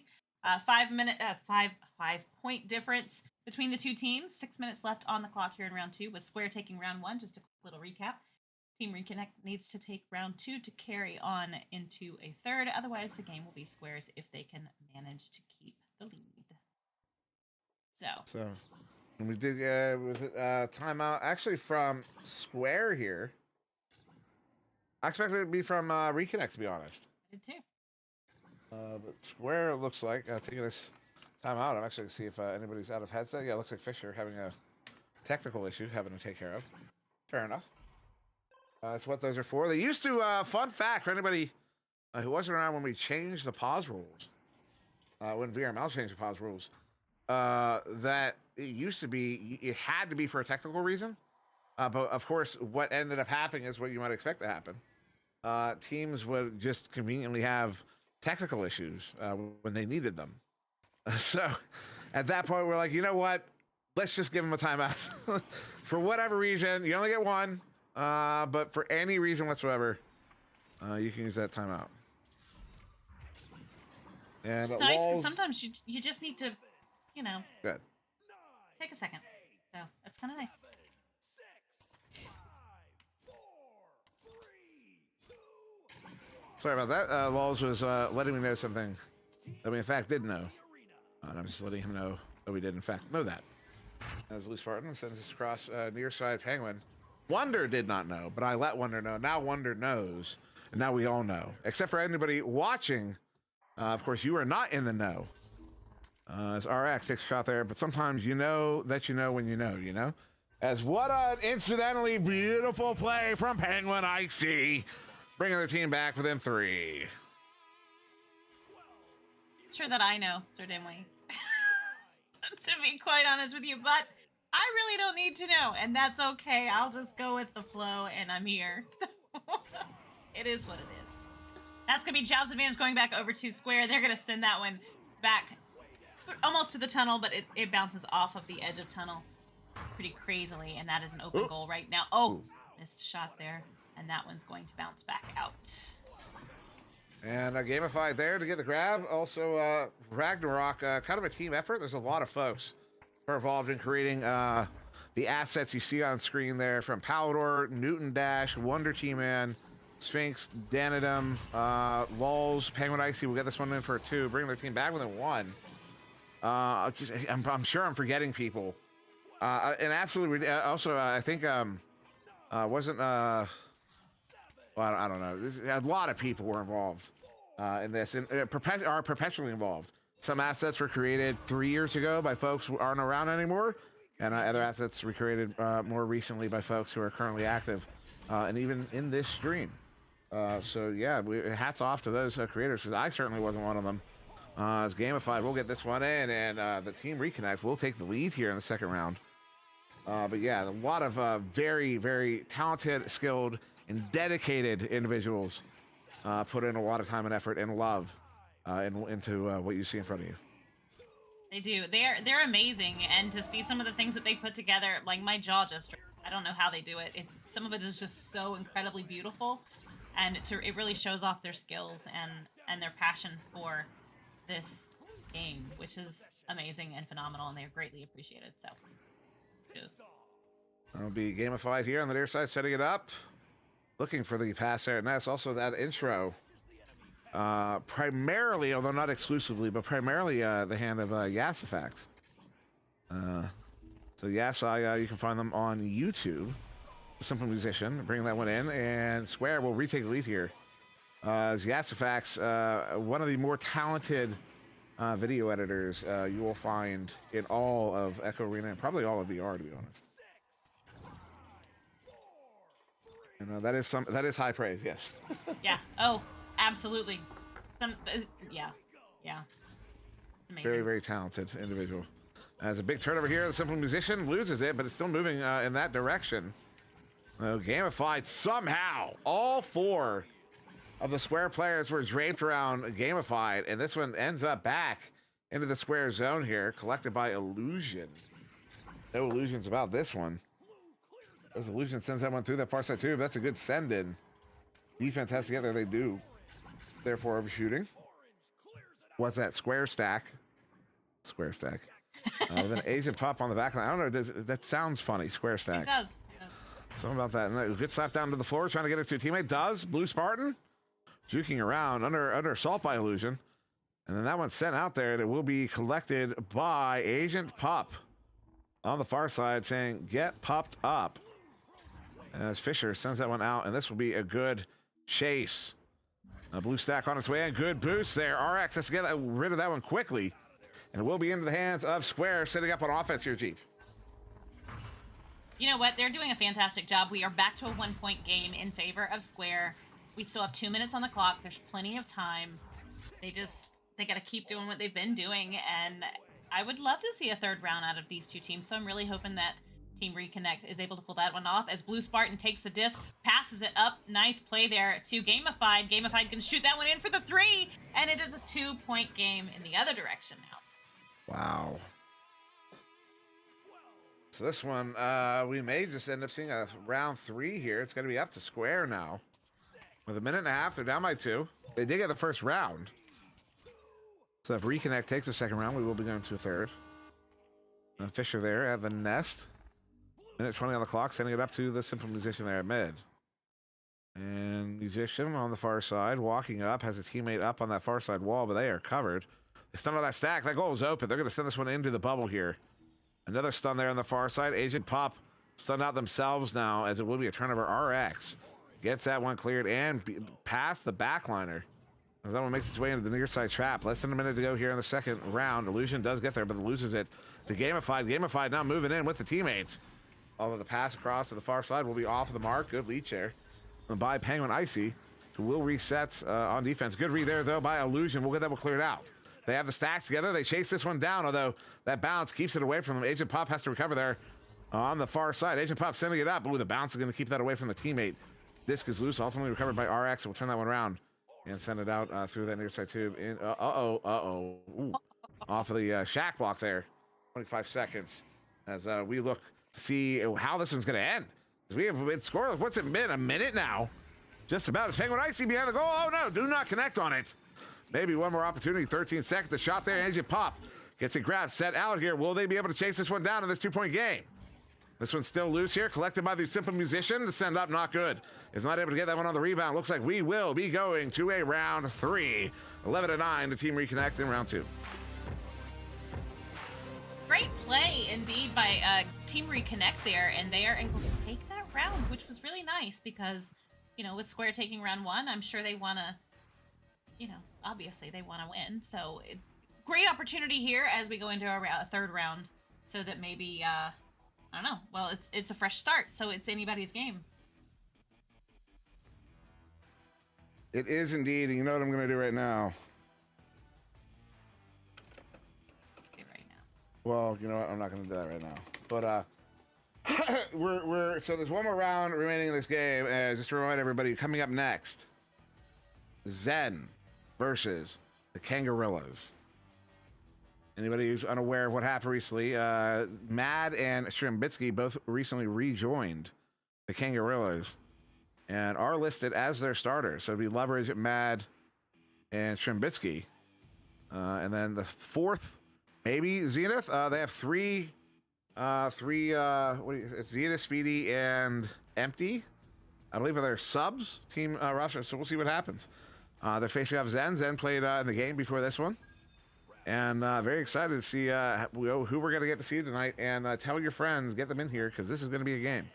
5-point difference between the two teams. 6 minutes left on the clock here in round 2, with Square taking round 1. Just a quick little recap. Team Reconnect needs to take round 2 to carry on into a third. Otherwise, the game will be Square's if they can manage to keep the lead. So we did, was it timeout actually from Square here? I expected it to be from Reconnect, to be honest. I did too. But Square looks like taking this timeout. I'm actually going to see if anybody's out of headset. Yeah, it looks like Fisher having a technical issue having to take care of. Fair enough. That's what those are for. They used to, fun fact for anybody who wasn't around when we changed the pause rules, when VRML changed the pause rules, that it used to be, it had to be for a technical reason. But of course, what ended up happening is what you might expect to happen. Teams would just conveniently have technical issues when they needed them. So at that point, we're like, you know what? Let's just give them a timeout. For whatever reason, you only get one. But for any reason whatsoever, you can use that timeout. And it's nice because sometimes you just need to, you know, good. Take a second. So that's kind of nice. Sorry about that. Walls was letting me know something that we in fact did know. And I'm just letting him know that we did in fact know that. As Blue Spartan sends us across near side Penguin. Wonder did not know, but I let Wonder know. Now Wonder knows, and now we all know. Except for anybody watching. Of course, you are not in the know. It's RX 6 shot there, but sometimes you know that you know when you know, As what an incidentally beautiful play from Penguin Icy, bringing the team back within 3. Sure that I know, Sir Dimwee. To be quite honest with you, but I really don't need to know, and that's okay. I'll just go with the flow, and I'm here. It is what it is. That's going to be Zhao's advantage going back over to Square. They're going to send that one back almost to the tunnel, but it bounces off of the edge of tunnel pretty crazily, and that is an open goal right now. Oh, missed shot there, and that one's going to bounce back out. And Gamified there to get the grab. Also, Ragnarok, kind of a team effort. There's a lot of folks who are involved in creating the assets you see on screen there, from Palador, Newton Dash, Wonder T-Man, Sphinx, Danadum, Lulz, Penguin Icy. We'll get this one in for a 2, bringing their team back within 1. I'm sure I'm forgetting people. And absolutely, also, I think, wasn't, well, I don't know. A lot of people were involved in this, and are perpetually involved. Some assets were created 3 years ago by folks who aren't around anymore, and other assets were created more recently by folks who are currently active, and even in this stream. So yeah, hats off to those creators, because I certainly wasn't one of them. As Gamified, we'll get this one in, and the Team Reconnect will take the lead here in the second round. But yeah, a lot of very, very talented, skilled, and dedicated individuals put in a lot of time and effort and love into what you see in front of you. They do. They're amazing, and to see some of the things that they put together, like my jaw just, I don't know how they do it. Some of it is just so incredibly beautiful, and it really shows off their skills and their passion for this game, which is amazing and phenomenal, and they're greatly appreciated. So, kudos. That'll be Gamified here on the near side, setting it up, looking for the pass there, and that's also that intro. Primarily, although not exclusively, but primarily the hand of Yasifax. So Yasai, you can find them on YouTube. Simple Musician, bring that one in, and Square will retake the lead here. As Yasifax, one of the more talented video editors you will find in all of Echo Arena, and probably all of VR, to be honest. And that is high praise, yes. Yeah. Oh, absolutely. Yeah. Amazing. Very, very talented individual. As a big turnover here, the Simple Musician loses it, but it's still moving in that direction. Gamified somehow. All 4 of the Square players were draped around Gamified, and this one ends up back into the Square zone here, collected by Illusion. No illusions about this one. Those Illusion sends that one through that far side too, but that's a good send in. Defense has to get there, they do. Therefore, overshooting. What's that? Square stack. Square stack. Then Asian pop on the back line. I don't know, that sounds funny. Square stack. It does. Something about that. And a good slap down to the floor, trying to get it to a teammate. Does Blue Spartan juking around under assault by Illusion, and then that one's sent out there, and it will be collected by Agent Pup on the far side, saying "Get pupped up." As Fisher sends that one out, and this will be a good chase. A blue stack on its way, and good boost there. RX has to get rid of that one quickly, and it will be into the hands of Square, setting up on offense here, Jeep. You know what? They're doing a fantastic job. We are back to a 1-point game in favor of Square. We still have 2 minutes on the clock. There's plenty of time. They got to keep doing what they've been doing. And I would love to see a third round out of these two teams. So I'm really hoping that Team Reconnect is able to pull that one off as Blue Spartan takes the disc, passes it up. Nice play there to Gamified. Gamified can shoot that one in for the 3. And it is a 2-point game in the other direction now. Wow. So this one, we may just end up seeing a round 3 here. It's going to be up to Square now. With a minute and a half, they're down by 2. They did get the first round. So if Reconnect takes the second round, we will be going to a third. Fisher there at the nest. Minute 20 on the clock, sending it up to the Simple Musician there at mid. And Musician on the far side, walking up, has a teammate up on that far side wall, but they are covered. They stun on that stack. That goal is open. They're going to send this one into the bubble here. Another stun there on the far side. Agent Pop stunned out themselves now, as it will be a turnover. RX gets that one cleared and past the backliner, as that one makes its way into the near side trap. Less than a minute to go here in the second round. Illusion does get there, but loses it to Gamified. Gamified now moving in with the teammates. Although the pass across to the far side will be off of the mark. Good lead share by Penguin Icy, who will reset on defense. Good read there, though, by Illusion. We'll get that one cleared out. They have the stacks together. They chase this one down, although that bounce keeps it away from them. Agent Pop has to recover there on the far side. Agent Pop sending it up. Ooh, the bounce is going to keep that away from the teammate. Disc is loose, ultimately recovered by RX. We'll turn that one around and send it out through that near side tube. In, Ooh. Off of the shack block there. 25 seconds as we look to see how this one's going to end. We have been scoreless. What's it been? A minute now? Just about. As Penguin Icy behind the goal. Oh, no. Do not connect on it. Maybe one more opportunity. 13 seconds. The shot there. Agent Pop gets it grabbed, set out here. Will they be able to chase this one down in this 2-point game? This one's still loose here. Collected by the Simple Musician. The send up, not good. Is not able to get that one on the rebound. Looks like we will be going to a round 3. 11-9 to Team Reconnect in round 2. Great play indeed by Team Reconnect there, and they are able to take that round, which was really nice because, you know, with Square taking round 1, I'm sure they want to, you know, obviously they want to win. So great opportunity here as we go into a third round, so that maybe I don't know. Well, it's a fresh start, so it's anybody's game. It is indeed. And you know what I'm going to do right now? Well, you know what? I'm not going to do that right now. But so there's one more round remaining in this game. Just to remind everybody, coming up next, Zen versus the Kangaroos. Anybody who's unaware of what happened recently, Mad and Shrimbitsky both recently rejoined the Kangaroos and are listed as their starters. So it'd be Leverage, Mad, and Shrimbitsky. And then the fourth, maybe Zenith. They have three. It's Zenith, Speedy, and Empty. I believe are their subs team roster. So we'll see what happens. They're facing off Zen. Zen played in the game before this one, and very excited to see who we're gonna get to see tonight. And tell your friends, get them in here because this is gonna be a game.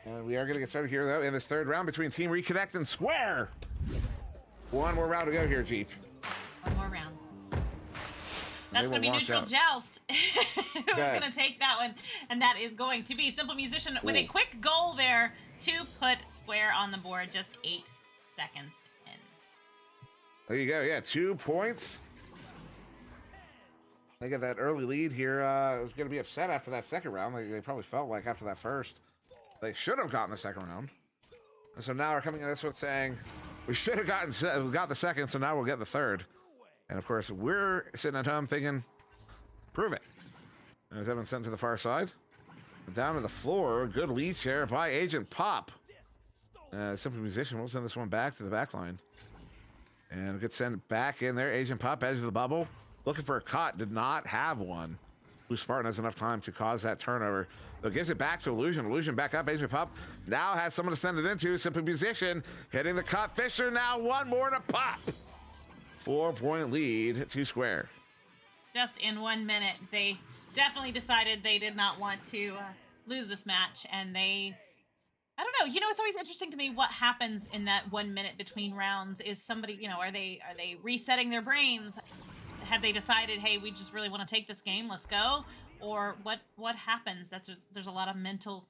And we are gonna get started here though in this third round between Team Reconnect and Square. One more round to go here, Jeep. One more round. That's going to be neutral joust. Who's going to take that one? And that is going to be Simple Musician with a quick goal there to put Square on the board. Just 8 seconds in. There you go. Yeah, 2 points. They got that early lead here. I was going to be upset after that second round. They probably felt like after that first they should have gotten the second round. And so now we're coming in this one saying we should have got the second, so now we'll get the third. And of course, we're sitting at home thinking, prove it. And as Evan sent to the far side, down to the floor, good lead share by Agent Pop. Simple Musician will send this one back to the back line. And get sent back in there. Agent Pop, edge of the bubble, looking for a cut, did not have one. Blue Spartan has enough time to cause that turnover. So gives it back to Illusion. Illusion back up. Agent Pop now has someone to send it into. Simple Musician hitting the cut. Fisher now one more to Pop. 4-point lead to Square. Just in 1 minute, they definitely decided they did not want to lose this match, and they, I don't know, it's always interesting to me what happens in that 1 minute between rounds. Is somebody, are they resetting their brains? Have they decided, hey, we just really want to take this game, let's go? Or what happens? There's a lot of mental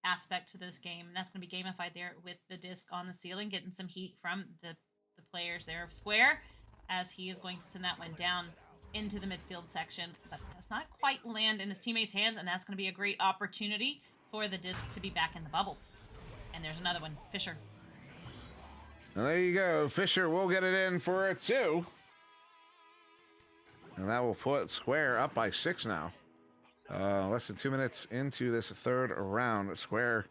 aspect to this game, and that's going to be gamified there with the disc on the ceiling, getting some heat from the players there of Square, as he is going to send that one down into the midfield section, but does not quite land in his teammates' hands, and that's going to be a great opportunity for the disc to be back in the bubble. And there's another one, Fisher. Well, there you go. Fisher will get it in for a 2. And that will put Square up by 6 now. Less than 2 minutes into this third round. Square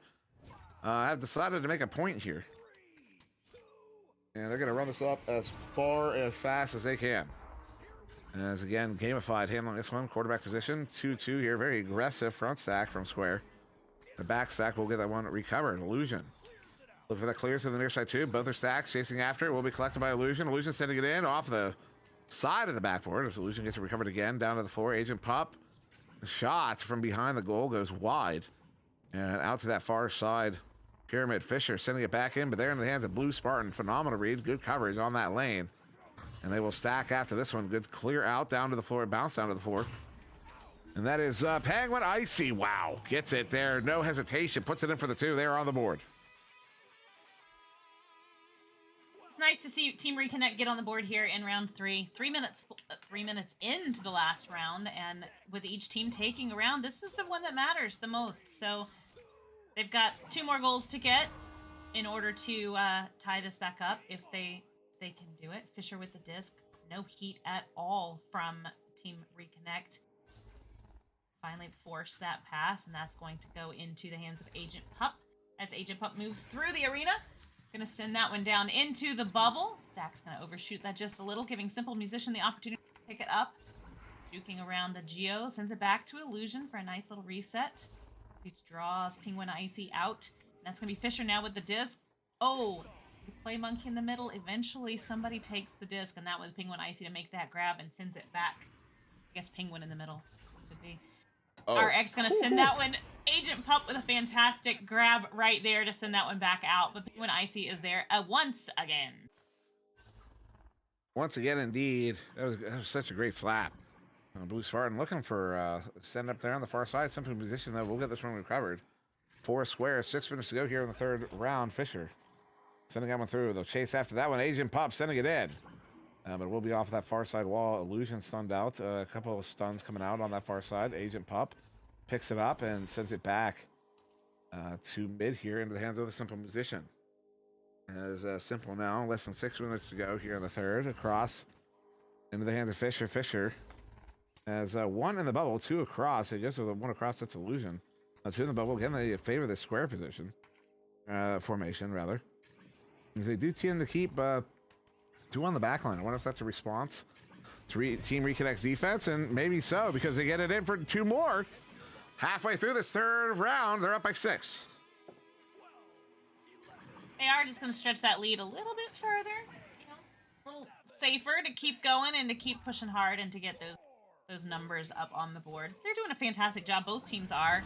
have decided to make a point here. And they're going to run this up as far as fast as they can. As again, gamified handling this one. Quarterback position, 2-2 here. Very aggressive front stack from Square. The back stack will get that one recovered. Illusion. Look for that clear through the near side too. Both are stacks chasing after it. Will be collected by Illusion. Illusion sending it in off the side of the backboard as Illusion gets it recovered again down to the floor. Agent Pop. Shot from behind the goal goes wide. And out to that far side. Pyramid. Fisher sending it back in, but they're in the hands of Blue Spartan. Phenomenal read. Good coverage on that lane. And they will stack after this one. Good clear out down to the floor. Bounce down to the floor. And that is Penguin Icy. Wow. Gets it there. No hesitation. Puts it in for the 2. They are on the board. It's nice to see Team Reconnect get on the board here in round 3. 3 minutes into the last round. And with each team taking a round, this is the one that matters the most. So they've got 2 more goals to get in order to tie this back up if they can do it. Fisher with the disc. No heat at all from Team Reconnect. Finally force that pass, and that's going to go into the hands of Agent Pup. As Agent Pup moves through the arena, going to send that one down into the bubble. Stack's going to overshoot that just a little, giving Simple Musician the opportunity to pick it up. Juking around the Geo, sends it back to Illusion for a nice little reset. He draws Penguin Icy out. And that's going to be Fisher now with the disc. Oh, play monkey in the middle. Eventually somebody takes the disc, and that was Penguin Icy to make that grab and sends it back. I guess Penguin in the middle should be. Oh. RX gonna send that one. Agent Pup with a fantastic grab right there to send that one back out. But Penguin Icy is there once again. Once again, indeed. That was such a great slap. Blue Spartan looking for send up there on the far side. Simple position, though. We'll get this one recovered. 4 squares, 6 minutes to go here in the third round. Fisher sending that one through. They'll chase after that one. Agent Pop sending it in. But we'll be off that far side wall. Illusion stunned out. A couple of stuns coming out on that far side. Agent Pop picks it up and sends it back to mid here into the hands of the Simple Musician. As Simple now, less than 6 minutes to go here in the third. Across into the hands of Fisher. Fisher has 1 in the bubble, 2 across. It goes to the 1 across. That's Illusion. 2 in the bubble. Again, they favor the square position. Formation, rather. They do tend to keep 2 on the back line. I wonder if that's a response to Team Reconnect's defense, and maybe so, because they get it in for 2 more. Halfway through this third round, they're up by 6. They are just going to stretch that lead a little bit further, a little safer to keep going and to keep pushing hard and to get those numbers up on the board. They're doing a fantastic job. Both teams are.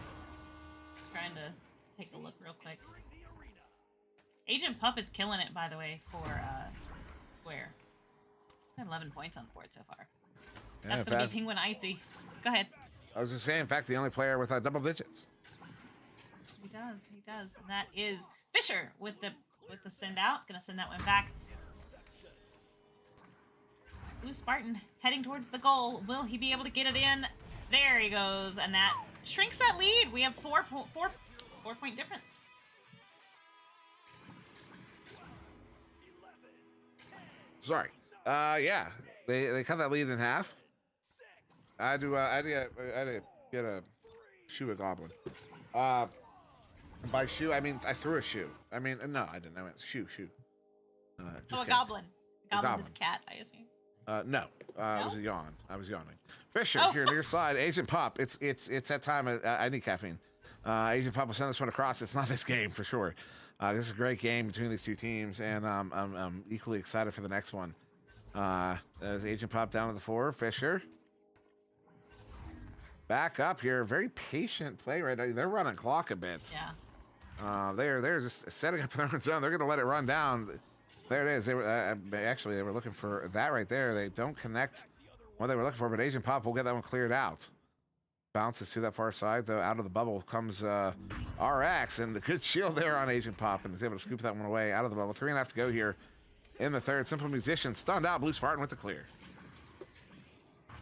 Trying to take a look real quick. Agent Pup is killing it, by the way, for Square. 11 points on the board so far. Yeah, that's going to be Penguin Icy. Go ahead. I was just saying, in fact, the only player with double digits. He does. And that is Fisher with the send out. Gonna send that one back. Blue Spartan heading towards the goal. Will he be able to get it in? There he goes, and that shrinks that lead. We have 4 point difference. Sorry. Yeah, they cut that lead in half. I had to get a shoe a goblin. By shoe I mean I threw a shoe. I mean no, I didn't. I meant shoe. Just Oh, a kidding. goblin. A goblin is a goblin. cat, I assume. No, it No? was a yawn. I was yawning. Fisher, Oh. here near your side. Agent Pup. It's that time. I need caffeine. Agent Pup will send this one across. It's not this game for sure. This is a great game between these two teams, and I'm equally excited for the next one. As Agent Pup down to the 4. Fisher. Back up here. Very patient play right now. They're running clock a bit. Yeah. They're just setting up their own zone. They're going to let it run down. There it is. They were actually they were looking for that right there. They don't connect what they were looking for, but Agent Pop will get that one cleared out. Bounces to that far side, though. Out of the bubble comes RX, and the good shield there on Agent Pop, and is able to scoop that one away out of the bubble. 3.5 to go here in the third. Simple Musician stunned out. Blue Spartan with the clear.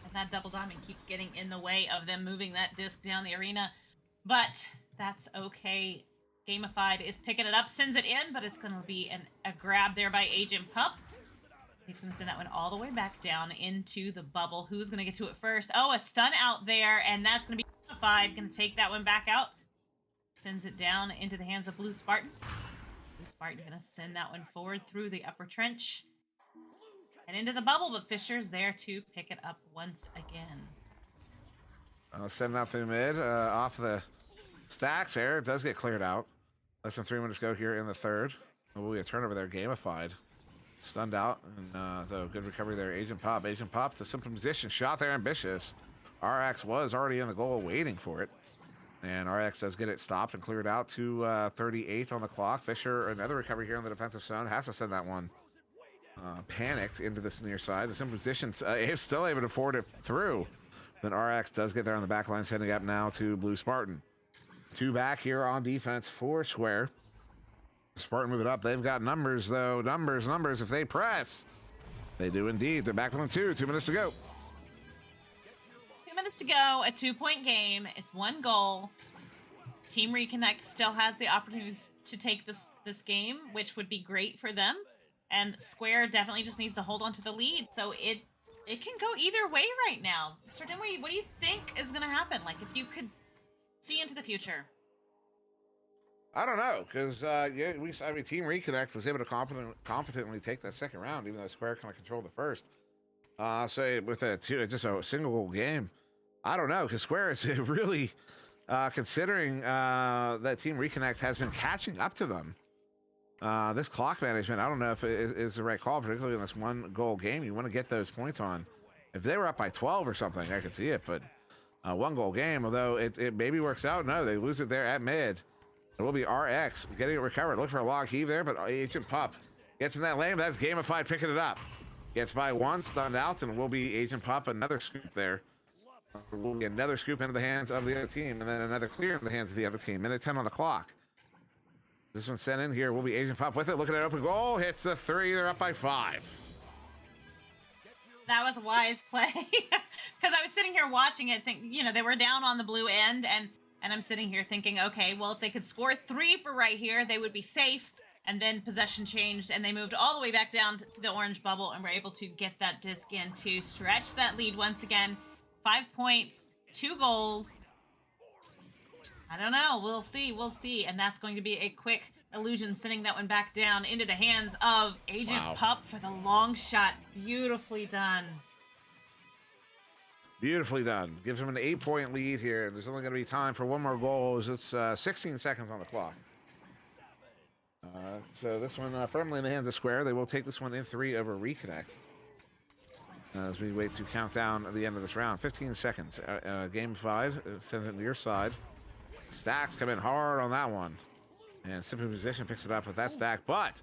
And that double diamond keeps getting in the way of them moving that disc down the arena. But that's okay. Gamified is picking it up, sends it in, but it's going to be a grab there by Agent Pup. He's going to send that one all the way back down into the bubble. Who's going to get to it first? Oh, a stun out there, and that's going to be Gamified. Going to take that one back out. Sends it down into the hands of Blue Spartan. Blue Spartan going to send that one forward through the upper trench and into the bubble, but Fisher's there to pick it up once again. Sending out through mid, off the stacks there. It does get cleared out. Less than 3 minutes go here in the third. There will be a turnover there. Gamified. Stunned out. And though good recovery there. Agent Pop. Agent Pop to Simple Musician. Shot there. Ambitious. RX was already in the goal waiting for it. And RX does get it stopped and cleared out to 38 on the clock. Fisher, another recovery here on the defensive zone. Has to send that one panicked into this near side. The Simple Musician is still able to forward it through. Then RX does get there on the back line, sending up now to Blue Spartan. 2 back here on defense for Square. Spartan move it up. They've got numbers, though. Numbers if they press. They do indeed. They're back on 2. 2 minutes to go. 2 minutes to go. A 2-point game. It's 1 goal. Team Reconnect still has the opportunity to take this game, which would be great for them. And Square definitely just needs to hold on to the lead. So it can go either way right now. Mr. Dinwiddie, what do you think is going to happen? Like, if you could see into the future. I don't know, because Team Reconnect was able to competently take that second round, even though Square kind of controlled the first. So with just a single goal game, I don't know, because Square is really considering that Team Reconnect has been catching up to them. This clock management, I don't know if it is the right call, particularly in this 1 goal game. You want to get those points on. If they were up by 12 or something, I could see it, but 1 goal game, although it maybe works out. No, they lose it there at mid. It will be RX getting it recovered. Look for a log heave there, but Agent Pup gets in that lane. That's Gamified picking it up. Gets by 1, stunned out, and will be Agent Pup. Another scoop there. Will be another scoop into the hands of the other team, and then another clear in the hands of the other team. Minute 10 on the clock. This one sent in here will be Agent Pup with it. Looking at open goal. Hits the 3. They're up by 5. That was a wise play. Because I was sitting here watching it, they were down on the blue end, and I'm sitting here thinking, okay, well, if they could score 3 for right here, they would be safe. And then possession changed, and they moved all the way back down to the orange bubble and were able to get that disc in to stretch that lead once again. 5 points, 2 goals. I don't know. We'll see. And that's going to be a quick illusion, sending that one back down into the hands of Agent Pup for the long shot. Beautifully done. Beautifully done. Gives them an 8-point lead here. There's only going to be time for 1 more goal. It's 16 seconds on the clock. So this one firmly in the hands of Square. They will take this one in 3 over Reconnect. As we wait to count down the end of this round. 15 seconds. Game 5 sends it to your side. Stacks come in hard on that one. And Simple Musician picks it up with that stack. But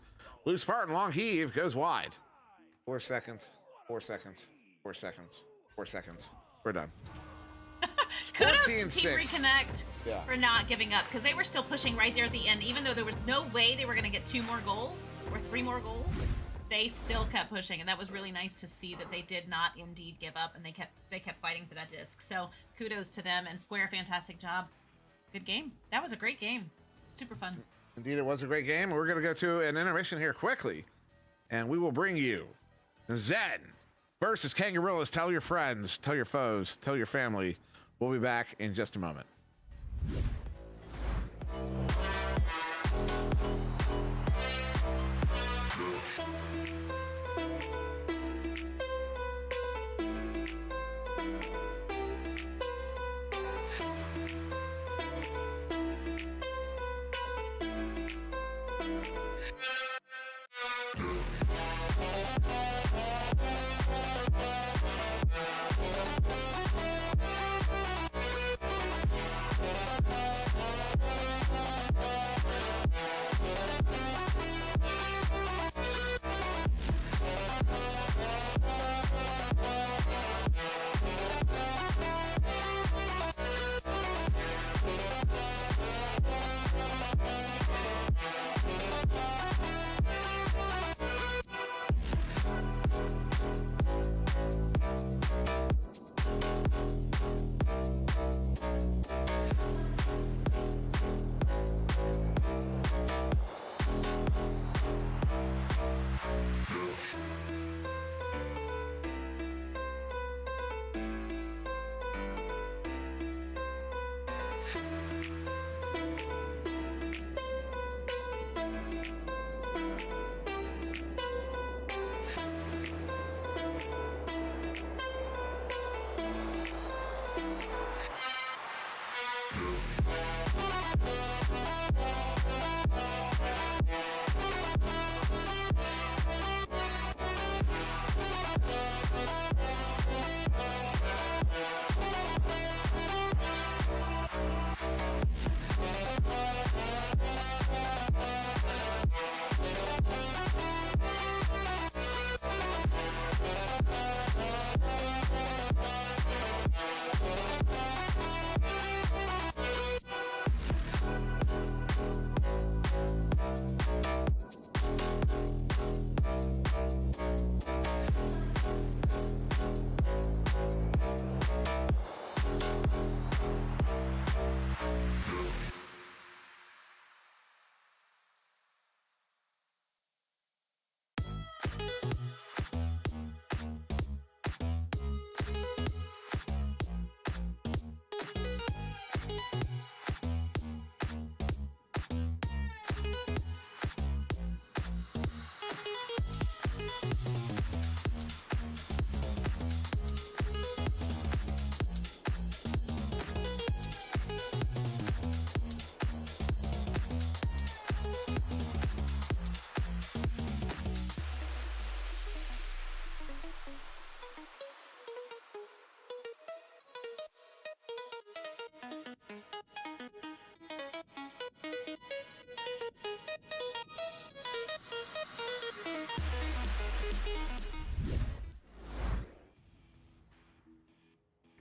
Blue Spartan long heave goes wide. 4 seconds. 4 seconds. 4 seconds. 4 seconds. We're done. Kudos to Team Reconnect for not giving up, because they were still pushing right there at the end. Even though there was no way they were going to get 2 more goals or 3 more goals, they still kept pushing, and that was really nice to see that they did not indeed give up, and they kept fighting for that disc. So kudos to them, and Square, fantastic job. Good game. That was a great game. Super fun. Indeed, it was a great game. We're going to go to an intermission here quickly, and we will bring you Zen versus Kangaroos. Tell your friends, tell your foes, tell your family. We'll be back in just a moment.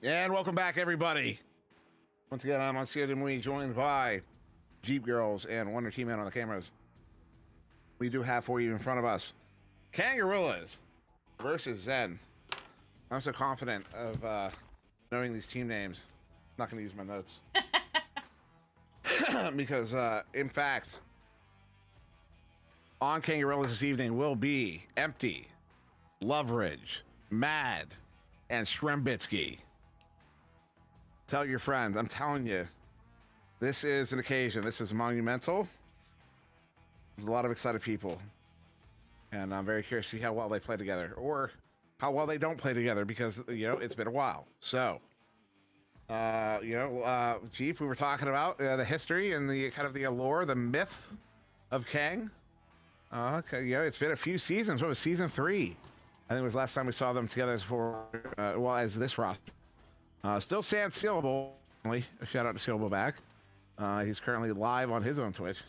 And welcome back, everybody. Once again, I'm on CODMWE, joined by Jeep Girls and Wonder Team Man on the cameras. We do have for you in front of us Kangaroos versus Zen. I'm so confident of knowing these team names. I'm not going to use my notes. Because, in fact, on Kangaroos this evening will be Empty, Loveridge, Mad, and Shrembitsky. Tell your friends. I'm telling you, this is an occasion. This is monumental. There's a lot of excited people. And I'm very curious to see how well they play together, or how well they don't play together, because, you know, it's been a while. So, Jeep, we were talking about the history and the kind of the allure, the myth of Kang. Okay, you know, it's been a few seasons. What was season 3? I think it was last time we saw them together as this roster. Still sans Sealable. A shout out to Sealable back. He's currently live on his own Twitch.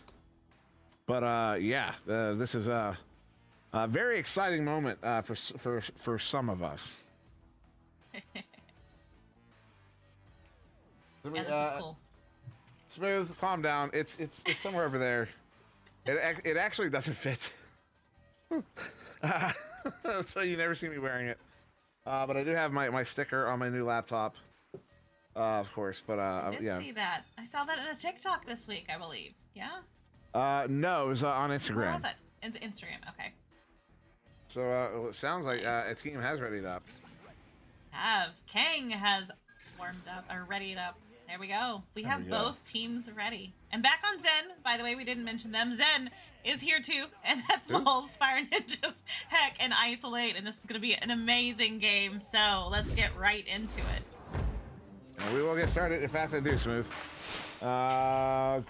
But yeah, this is a very exciting moment for some of us. Yeah, this is cool. Smooth, calm down. It's somewhere over there. It actually doesn't fit. That's why you never see me wearing it. But I do have my sticker on my new laptop, of course. But I did yeah. see that. I saw that in a TikTok this week, I believe. Yeah. No, it was on Instagram. Where was it? Instagram. Okay. So it sounds like a team has readied up. Kang has warmed up or readied up. There we go. We There have we go. both teams ready. And back on Zen, by the way, we didn't mention them. Zen is here too, and that's Who? Lulz, Fire Ninjas, Heck, and Isolate, and this is going to be an amazing game. So let's get right into it. And we will get started. In fact, I do, Smooth.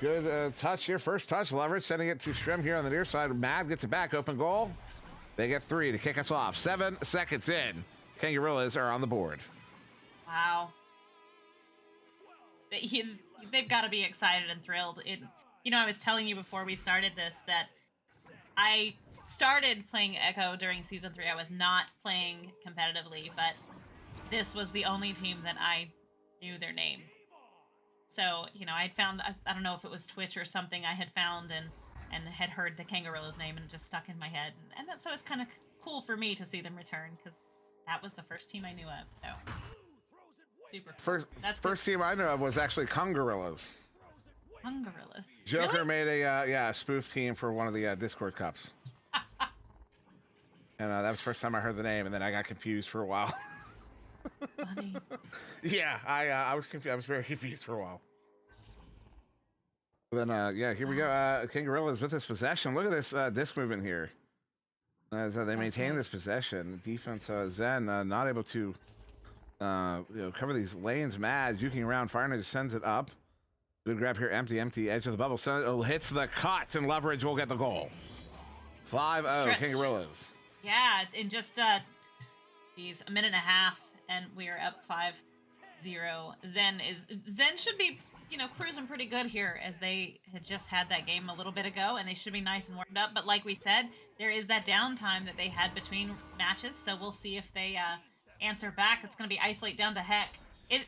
Good touch here. First touch, leverage, sending it to Shrem here on the near side. Mad gets it back, open goal. They get 3 to kick us off. 7 seconds in. Kangaroos are on the board. Wow. They've got to be excited and thrilled. I was telling you before we started this that I started playing Echo during Season 3. I was not playing competitively, but this was the only team that I knew their name. So, I'd found, I don't know if it was Twitch or something I had found and had heard the Kangaroos name and it just stuck in my head. So it's kind of cool for me to see them return because that was the first team I knew of. So, super cool. First team I know of was actually Kangaroos. Kangaroos. Joker Really? made a spoof team for one of the Discord Cups. And that was the first time I heard the name, and then I got confused for a while. Funny. Yeah, I was confused. I was very confused for a while. Then here we go. Kangaroos with this possession. Look at this disc movement here. As they maintain this possession, defense Zen not able to cover these lanes. Mad juking around. Fire Ninja sends it up. Good grab here. Empty edge of the bubble. So hits the cut, and leverage will get the goal. 5-0 Kangaroos. Yeah, in just a minute and a half, and we are up 5-0. Zen should be cruising pretty good here, as they had just had that game a little bit ago, and they should be nice and warmed up. But like we said, there is that downtime that they had between matches, so we'll see if they answer back. It's going to be Isolate down to Heck.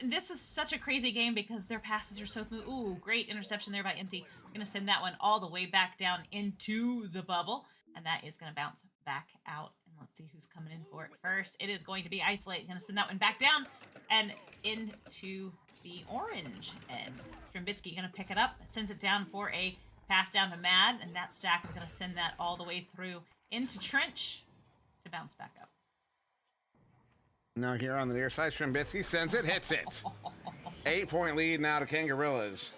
This is such a crazy game because their passes are so smooth. Ooh, great interception there by Empty. Going to send that one all the way back down into the bubble, and that is going to bounce back out. And let's see who's coming in for it first. It is going to be Isolate. Going to send that one back down and into the orange. And Strimbitsky going to pick it up. Sends it down for a pass down to Mad, and that stack is going to send that all the way through into Trench to bounce back up. Now here on the near side, Strimbitsky sends it, hits it. 8-point lead now to Kangaroos.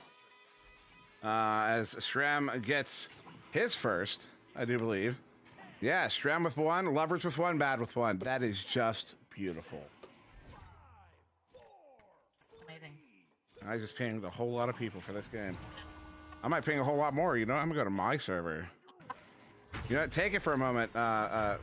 As Shrem gets his first, I do believe. Yeah, Shrem with 1, leverage with 1, Bad with 1. That is just beautiful. Amazing. I just pinged a whole lot of people for this game. I might ping a whole lot more. I'm gonna go to my server. Take it for a moment. Yeah,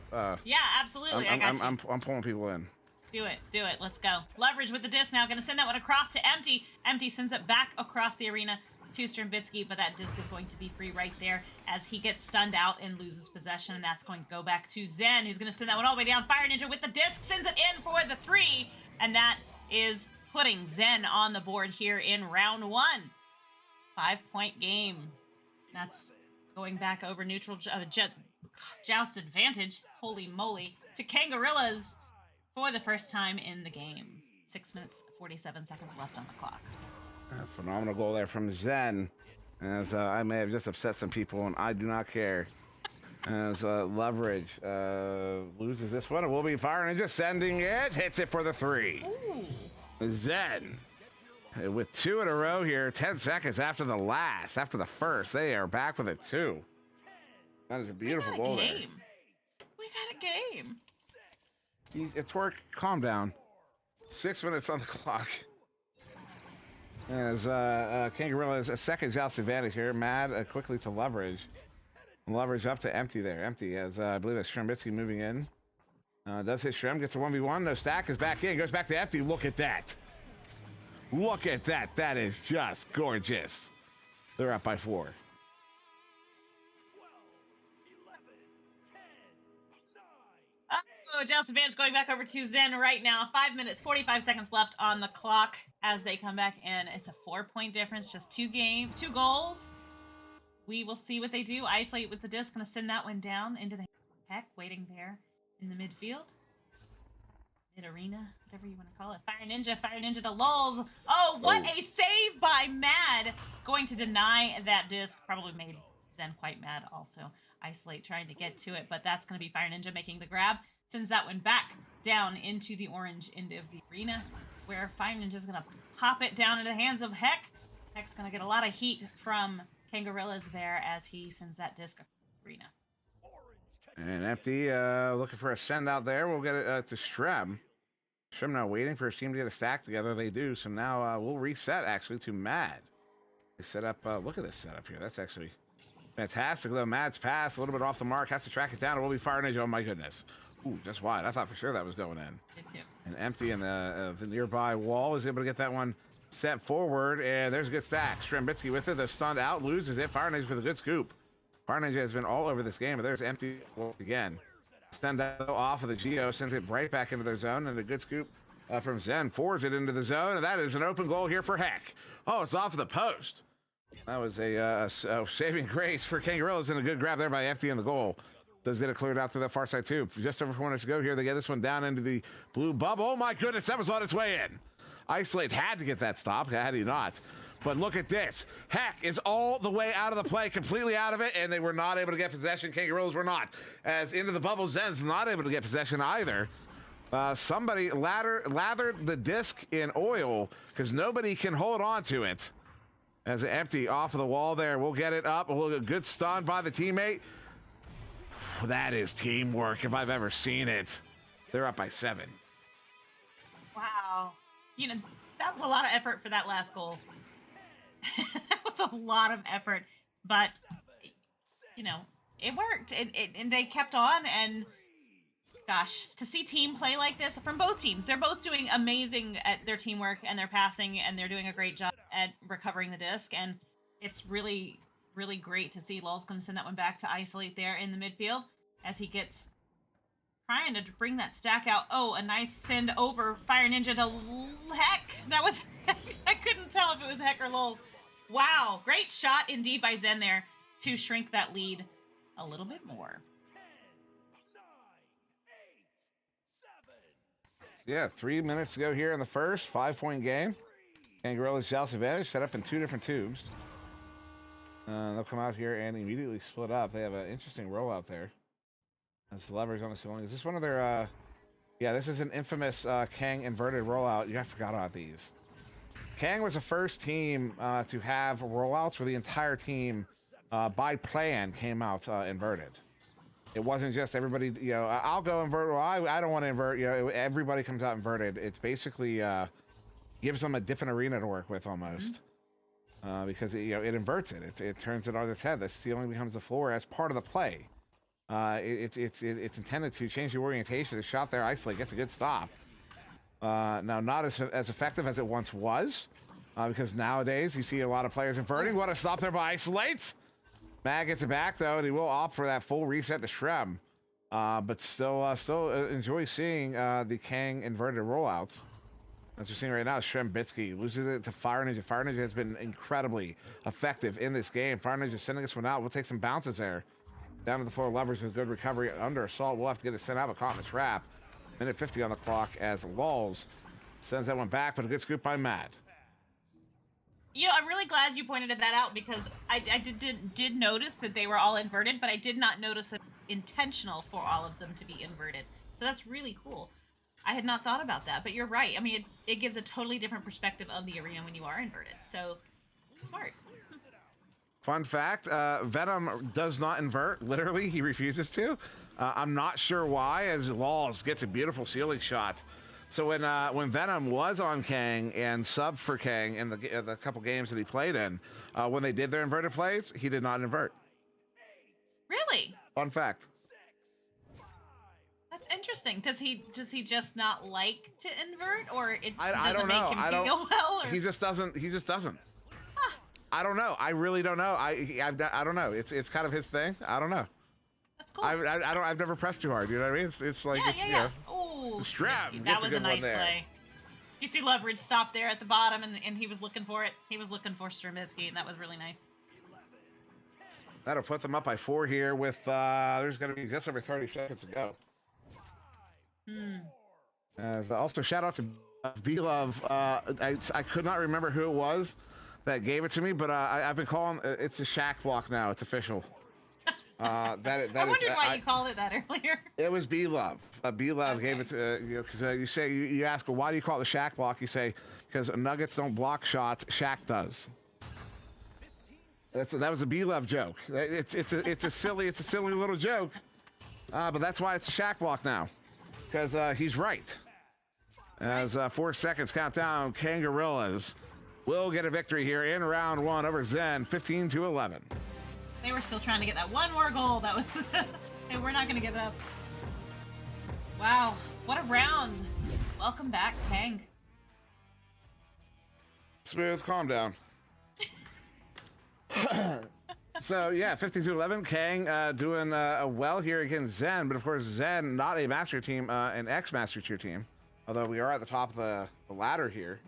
absolutely. I got you. I'm pulling people in. Do it. Let's go. Leverage with the disc now. Going to send that one across to Empty. Empty sends it back across the arena to Strimbitsky, but that disc is going to be free right there as he gets stunned out and loses possession, and that's going to go back to Zen, who's going to send that one all the way down. Fire Ninja with the disc, sends it in for the 3, and that is putting Zen on the board here in round 1. 5-point game. That's going back over neutral joust advantage. Holy moly. To Kangaroos for the first time in the game. 6 minutes, 47 seconds left on the clock. A phenomenal goal there from Zen. As I may have just upset some people, and I do not care. As leverage loses this one, it will be Fire Ninja sending it. Hits it for the 3. Ooh. Zen with 2 in a row here. 10 seconds after the first. They are back with a 2. That is a beautiful goal there. We've had a game. Twerk, calm down. 6 minutes on the clock. As Kangaroos a second joust advantage here. Mad quickly to leverage. Leverage up to Empty there. Empty as I believe it's Strimbitsky moving in. Does hit Shrem, gets a 1v1. No stack is back in. Goes back to Empty. Look at that. Look at that. That is just gorgeous. They're up by 4. Joust advantage going back over to Zen right now. 5 minutes, 45 seconds left on the clock as they come back in. It's a 4-point difference, just 2 goals. We will see what they do. Isolate with the disc, gonna send that one down into the Heck, waiting there in the midfield. Mid-arena, whatever you want to call it. Fire Ninja to Lulz. Oh, what a save by Mad. Going to deny that disc. Probably made Zen quite mad also. Isolate trying to get to it, but that's going to be Fire Ninja making the grab. Sends that one back down into the orange end of the arena, where Fire Ninja's going to pop it down into the hands of Heck. Heck's going to get a lot of heat from Kangaroos there as he sends that disc across the arena. And Empty looking for a send out there. We'll get it to Shrem. Shrem now waiting for his team to get a stack together. They do. So now we'll reset actually to Mad. They set up, look at this setup here. That's actually fantastic. Though Mad's pass, a little bit off the mark, has to track it down. It will be Fire Ninja. Oh my goodness. Ooh, just wide. I thought for sure that was going in. Did too. And Empty in the nearby wall is able to get that one set forward. And there's a good stack. Strembitsky with it. They're stunned out, loses it. Fire Ninja with a good scoop. Fire Ninja has been all over this game, but there's Empty again. Send out off of the Geo, sends it right back into their zone, and a good scoop from Zen forwards it into the zone, and that is an open goal here for Heck. Oh, it's off of the post. That was a saving grace for Kangaroos, and a good grab there by Empty in the goal. Does get it cleared out to the far side too. Just over 4 minutes to go here. They get this one down into the blue bubble. Oh my goodness, that was on its way in. Isolate had to get that stop, had he not. But look at this. Heck is all the way out of the play, completely out of it, and they were not able to get possession. Kangaroos were not. As into the bubble, Zen's not able to get possession either. Somebody lathered the disc in oil because nobody can hold on to it. As Empty off of the wall there. We'll get it up. A good stun by the teammate. That is teamwork if I've ever seen it. They're up by 7. Wow. You know, that was a lot of effort for that last goal. That was a lot of effort, but you know, it worked, and they kept on. And gosh, to see team play like this from both teams, they're both doing amazing at their teamwork and their passing, and they're doing a great job at recovering the disc. And it's really, really great to see Lul's going to send that one back to Isolate there in the midfield as he gets trying to bring that stack out. Oh, a nice send over Fire Ninja to Heck. That was I couldn't tell if it was Heck or Lul's. Wow, great shot indeed by Zen there to shrink that lead a little bit more. Yeah, 3 minutes to go here in the first 5-point game. Kangaroos Joust advantage set up in 2 different tubes. They'll come out here and immediately split up. They have an interesting rollout there. As the levers on the ceiling. Is this one of their yeah, this is an infamous Kang inverted rollout. Yeah, I forgot about these. Kang was the first team to have rollouts where the entire team by plan came out inverted. It wasn't just everybody, you know, I'll go invert, well, I don't want to invert, you know, everybody comes out inverted. It's basically gives them a different arena to work with almost. Because it, you know, it inverts it. It turns it on its head. The ceiling becomes the floor as part of the play. It's intended to change the orientation. The shot there, Isolate gets a good stop. Now, not as effective as it once was, because nowadays you see a lot of players inverting. What a stop there by Isolate. Mag gets it back though, and he will opt for that full reset to Shrem. But still enjoy seeing the Kang inverted rollouts. As you're seeing right now, Strembitsky loses it to Fire Ninja. Fire Ninja has been incredibly effective in this game. Fire Ninja sending this one out. We'll take some bounces there. Down to the floor, levers with good recovery under assault. We'll have to get it sent out, but caught in the trap. Minute 50 on the clock as Lulz sends that one back, but a good scoop by Mad. You know, I'm really glad you pointed that out because I did notice that they were all inverted, but I did not notice that intentional for all of them to be inverted. So that's really cool. I had not thought about that, but you're right. I mean, it gives a totally different perspective of the arena when you are inverted. So smart. Fun fact, Venom does not invert. Literally, he refuses to. I'm not sure why, as Lulz gets a beautiful ceiling shot. So when Venom was on Kang and subbed for Kang in the couple games that he played in, when they did their inverted plays, he did not invert. Really? Fun fact. That's interesting. Does he just not like to invert, or it I doesn't don't make know. him feel well? Or? He just doesn't. Huh. I don't know. I really don't know. I don't know. It's kind of his thing. I don't know. That's cool. I've never pressed too hard. You know what I mean? It's like you know. Oh, Strap. that was a nice play. You see Leverage stop there at the bottom, and he was looking for it. He was looking for Strembitsky, and that was really nice. That'll put them up by 4 here with there's going to be just over 30 seconds to go. Also, shout out to B-Love. I could not remember who it was that gave it to me, but I've been calling it's a Shaq block now. It's official. That I is, wondered why you called it that earlier. it was B Love. B Love gave it to because you say you ask, well, why do you call it the Shaq block? You say because Nuggets don't block shots, Shaq does. That was a B Love joke. It's a silly little joke, but that's why it's a Shaq block now, because he's right. As 4 seconds count down, Kangaroos will get a victory here in round 1 over Zen, 15-11. They were still trying to get that one more goal. That was, and we're not going to give it up. Wow, what a round! Welcome back, Kang. Smooth, calm down. So yeah, 15-11. Kang doing well here against Zen, but of course Zen not a master team, an ex-master tier team. Although we are at the top of the ladder here,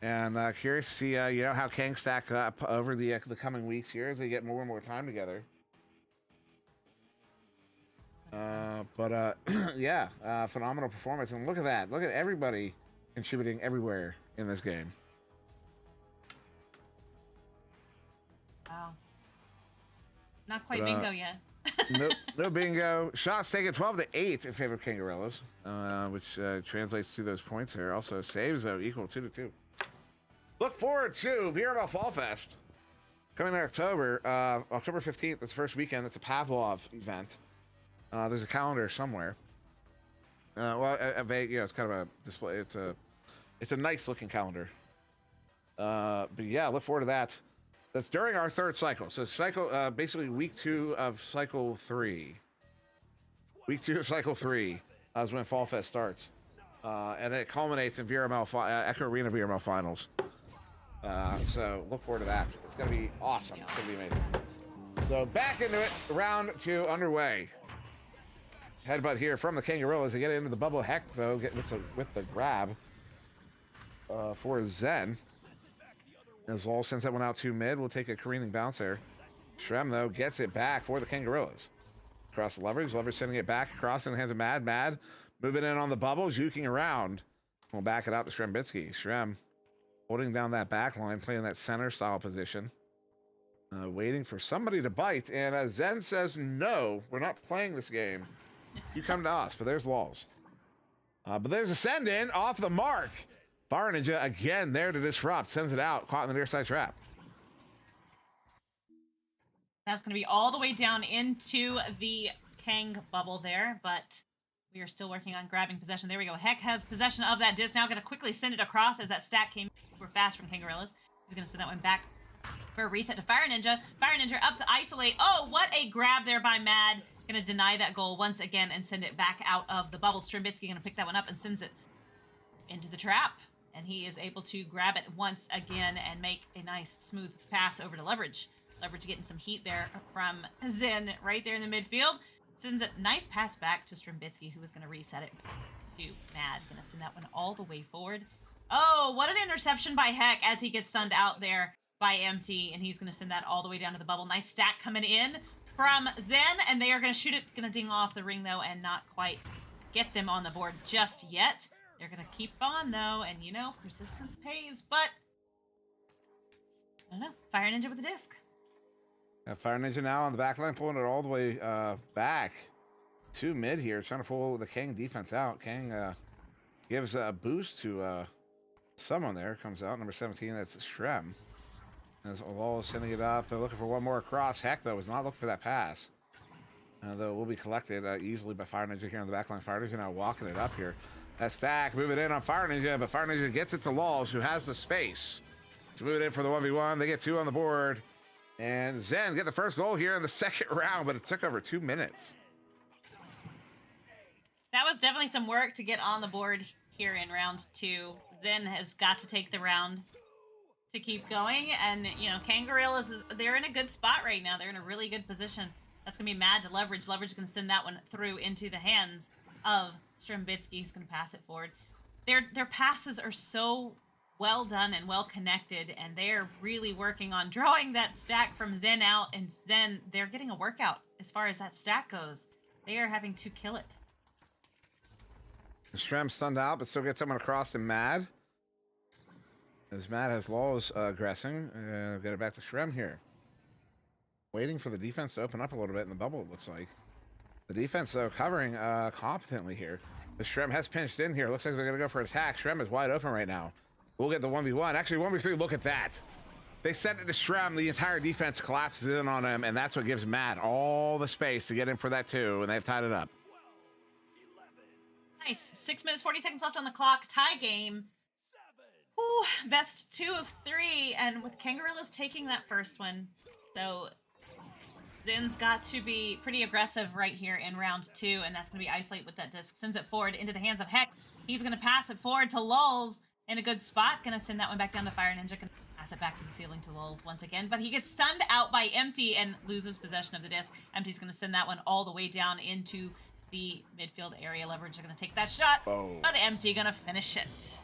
and curious to see you know how Kang stack up over the coming weeks here as they get more and more time together. Yeah, phenomenal performance, and look at that! Look at everybody contributing everywhere in this game. Wow. Not quite bingo yet. No bingo. Shots taken 12-8 in favor of Kangaroos, which translates to those points here. Also, saves though equal 2-2. Look forward to VRML Fall Fest coming in October. October 15th. This first weekend. It's a Pavlov event. There's a calendar somewhere. Well, it's kind of a display. It's a nice looking calendar. But yeah, look forward to that. That's during our 3rd cycle. So cycle, basically week 2 of cycle 3. Week 2 of cycle 3 is when Fall Fest starts. And then it culminates in VRML, Echo Arena VRML Finals. So look forward to that. It's going to be awesome. It's going to be amazing. So back into it. Round 2 underway. Headbutt here from the Kangaroos. They get into the bubble. Heck, though, with the grab for Zen. As Lol sends that one out to mid, we'll take a careening bounce there. Shrem, though, gets it back for the Kangaroos. Across the leverage. Leverage sending it back across in the hands of Mad. Mad moving in on the bubble, juking around. We'll back it out to Shrembitsky. Shrem holding down that back line, playing that center style position. Waiting for somebody to bite. And Zen says, no, we're not playing this game. You come to us. But there's Lols. But there's a send in off the mark. Fire Ninja again there to disrupt, sends it out, caught in the near side trap. That's going to be all the way down into the Kang bubble there, but we are still working on grabbing possession. There we go. Heck has possession of that disc. Now going to quickly send it across as that stack came super fast from Kangaroos. He's going to send that one back for a reset to Fire Ninja. Fire Ninja up to isolate. Oh, what a grab there by Mad. Going to deny that goal once again and send it back out of the bubble. Strzembitsky going to pick that one up and sends it into the trap. And he is able to grab it once again and make a nice smooth pass over to Leverage. Leverage getting some heat there from Zen right there in the midfield. Sends a nice pass back to Strzembitsky, who was going to reset it to Mad. Going to send that one all the way forward. Oh, what an interception by Heck as he gets stunned out there by Empty. And he's going to send that all the way down to the bubble. Nice stack coming in from Zen. And they are going to shoot it. Going to ding off the ring, though, and not quite get them on the board just yet. They're going to keep on, though, and, you know, persistence pays, but I don't know. Fire Ninja with the disc. Fire Ninja now on the back line, pulling it all the way back to mid here, trying to pull the Kang defense out. Kang gives a boost to someone there. Comes out, number 17, that's Shrem. As Lol is sending it up, they're looking for one more across. Heck, though, is not looking for that pass. Though it will be collected easily by Fire Ninja here on the back line. Fire Ninja now walking it up here. That stack, move it in on Fire Ninja, but Fire Ninja gets it to Lols, who has the space to move it in for the 1v1. They get 2 on the board. And Zen get the first goal here in the 2nd round, but it took over 2 minutes. That was definitely some work to get on the board here in round 2. Zen has got to take the round to keep going. And, you know, Kangaroos, they're in a good spot right now. They're in a really good position. That's going to be Mad to Leverage. Leverage is going to send that one through into the hands of Strzembitsky, who's going to pass it forward. Their passes are so well done and well connected, and they are really working on drawing that stack from Zen out. And Zen, they're getting a workout as far as that stack goes. They are having to kill it. Strem stunned out, but still gets someone across to Mad. As Mad has Lols aggressing. Get it back to Shrem here. waiting for the defense to open up a little bit in the bubble, it looks like. The defense, though, covering competently here. The Shrem has pinched in here. Looks like they're going to go for an attack. Shrem is wide open right now. We'll get the 1v1. Actually, 1v3, look at that. They sent it to Shrem. The entire defense collapses in on him, and that's what gives Matt all the space to get in for that, too, and they've tied it up. Nice. 6 minutes, 40 seconds left on the clock. Tie game. Ooh, best 2 of 3, and with Kangaroos taking that first one. So Zin's got to be pretty aggressive right here in round 2, and that's going to be isolate with that disc. Sends it forward into the hands of Heck. He's going to pass it forward to Lulz in a good spot. Going to send that one back down to Fire Ninja. Going to pass it back to the ceiling to Lulz once again, but he gets stunned out by Empty and loses possession of the disc. Empty's going to send that one all the way down into the midfield area. Leverage are going to take that shot, but Empty going to finish it.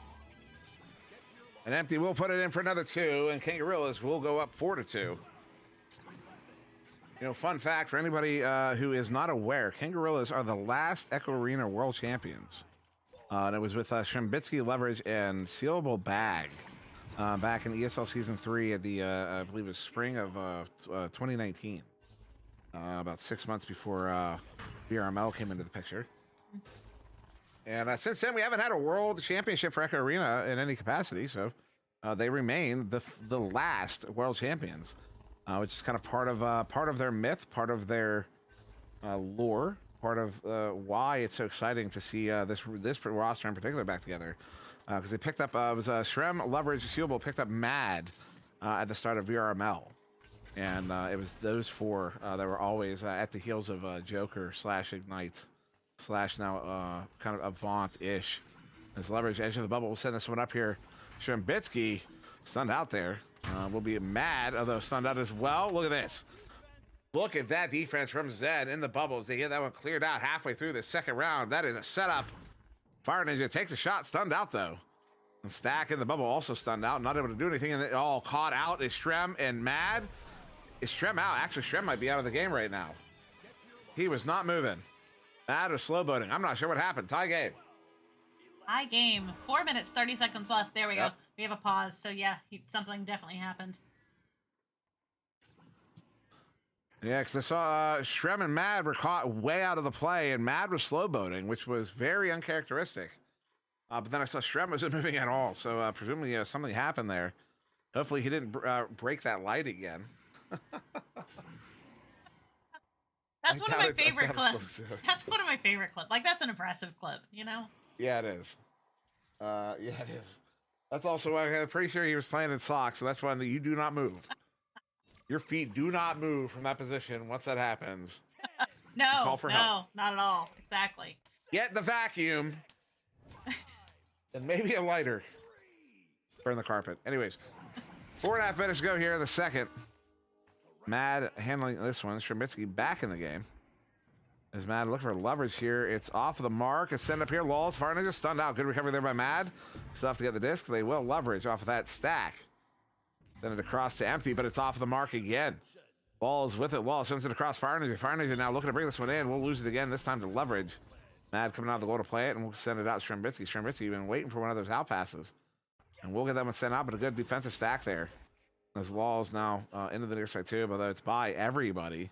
And Empty will put it in for another 2, and Kangaroos will go up 4-2. You know, fun fact for anybody who is not aware, Kangaroos are the last Echo Arena World Champions. And it was with Shrembitsky, Leverage, and Sealable Bag back in ESL Season 3 at the, I believe it was spring of 2019. About 6 months before VRML came into the picture. And since then, we haven't had a World Championship for Echo Arena in any capacity, so they remain the last World Champions. Which is kind of part of their myth, part of their lore, part of why it's so exciting to see this roster in particular back together. Because they picked up, it was Shrem, Leverage, Sealable picked up Mad at the start of VRML. And it was those 4 that were always at the heels of Joker / Ignite / now kind of Avant-ish. As Leverage, edge of the bubble, we'll send this one up here. Shrembitsky, stunned out there. Will be Mad, although stunned out as well. Look at this. Look at that defense from Zed in the bubbles. They get that one cleared out halfway through the second round. That is a setup. Fire Ninja takes a shot, stunned out though. And Stack in the bubble also stunned out, not able to do anything. And it all caught out is Shrem and Mad. Is Shrem out? Actually, Shrem might be out of the game right now. He was not moving. Mad was slow boating. I'm not sure what happened. Tie game. Tie game. 4 minutes, 30 seconds left. There we Yep. go. We have a pause. So yeah, something definitely happened. Yeah, because I saw Shrem and Mad were caught way out of the play, and Mad was slow boating, which was very uncharacteristic. But then I saw Shrem wasn't moving at all, so presumably something happened there. Hopefully he didn't break that light again. That's one of my favorite clips. That's one of my favorite clips. Like, that's an impressive clip, you know? Yeah, it is. Yeah, it is. That's also why I'm pretty sure he was playing in socks, so that's why you do not move. Your feet do not move from that position once that happens. No, help. not at all. Exactly. Get the vacuum. And maybe a lighter. Burn the carpet. Anyways, 4.5 minutes to go here in the second. Mad handling this one. Shrembitsky back in the game. As Mad look for leverage here. It's off of the mark. It's sent up here. Lulz. Fire Ninja stunned out. Good recovery there by Mad. Still have to get the disc. They will leverage off of that stack. Send it across to Empty, but it's off of the mark again. Lulz with it. Lulz sends it across Fire Ninja. Fire Ninja now looking to bring this one in. We'll lose it again. This time to leverage. Mad coming out of the goal to play it, and we'll send it out to Shrembitsky. Shrembitsky been waiting for one of those out passes. And we'll get that one sent out, but a good defensive stack there. As Lulz now into the near side too, although it's by everybody.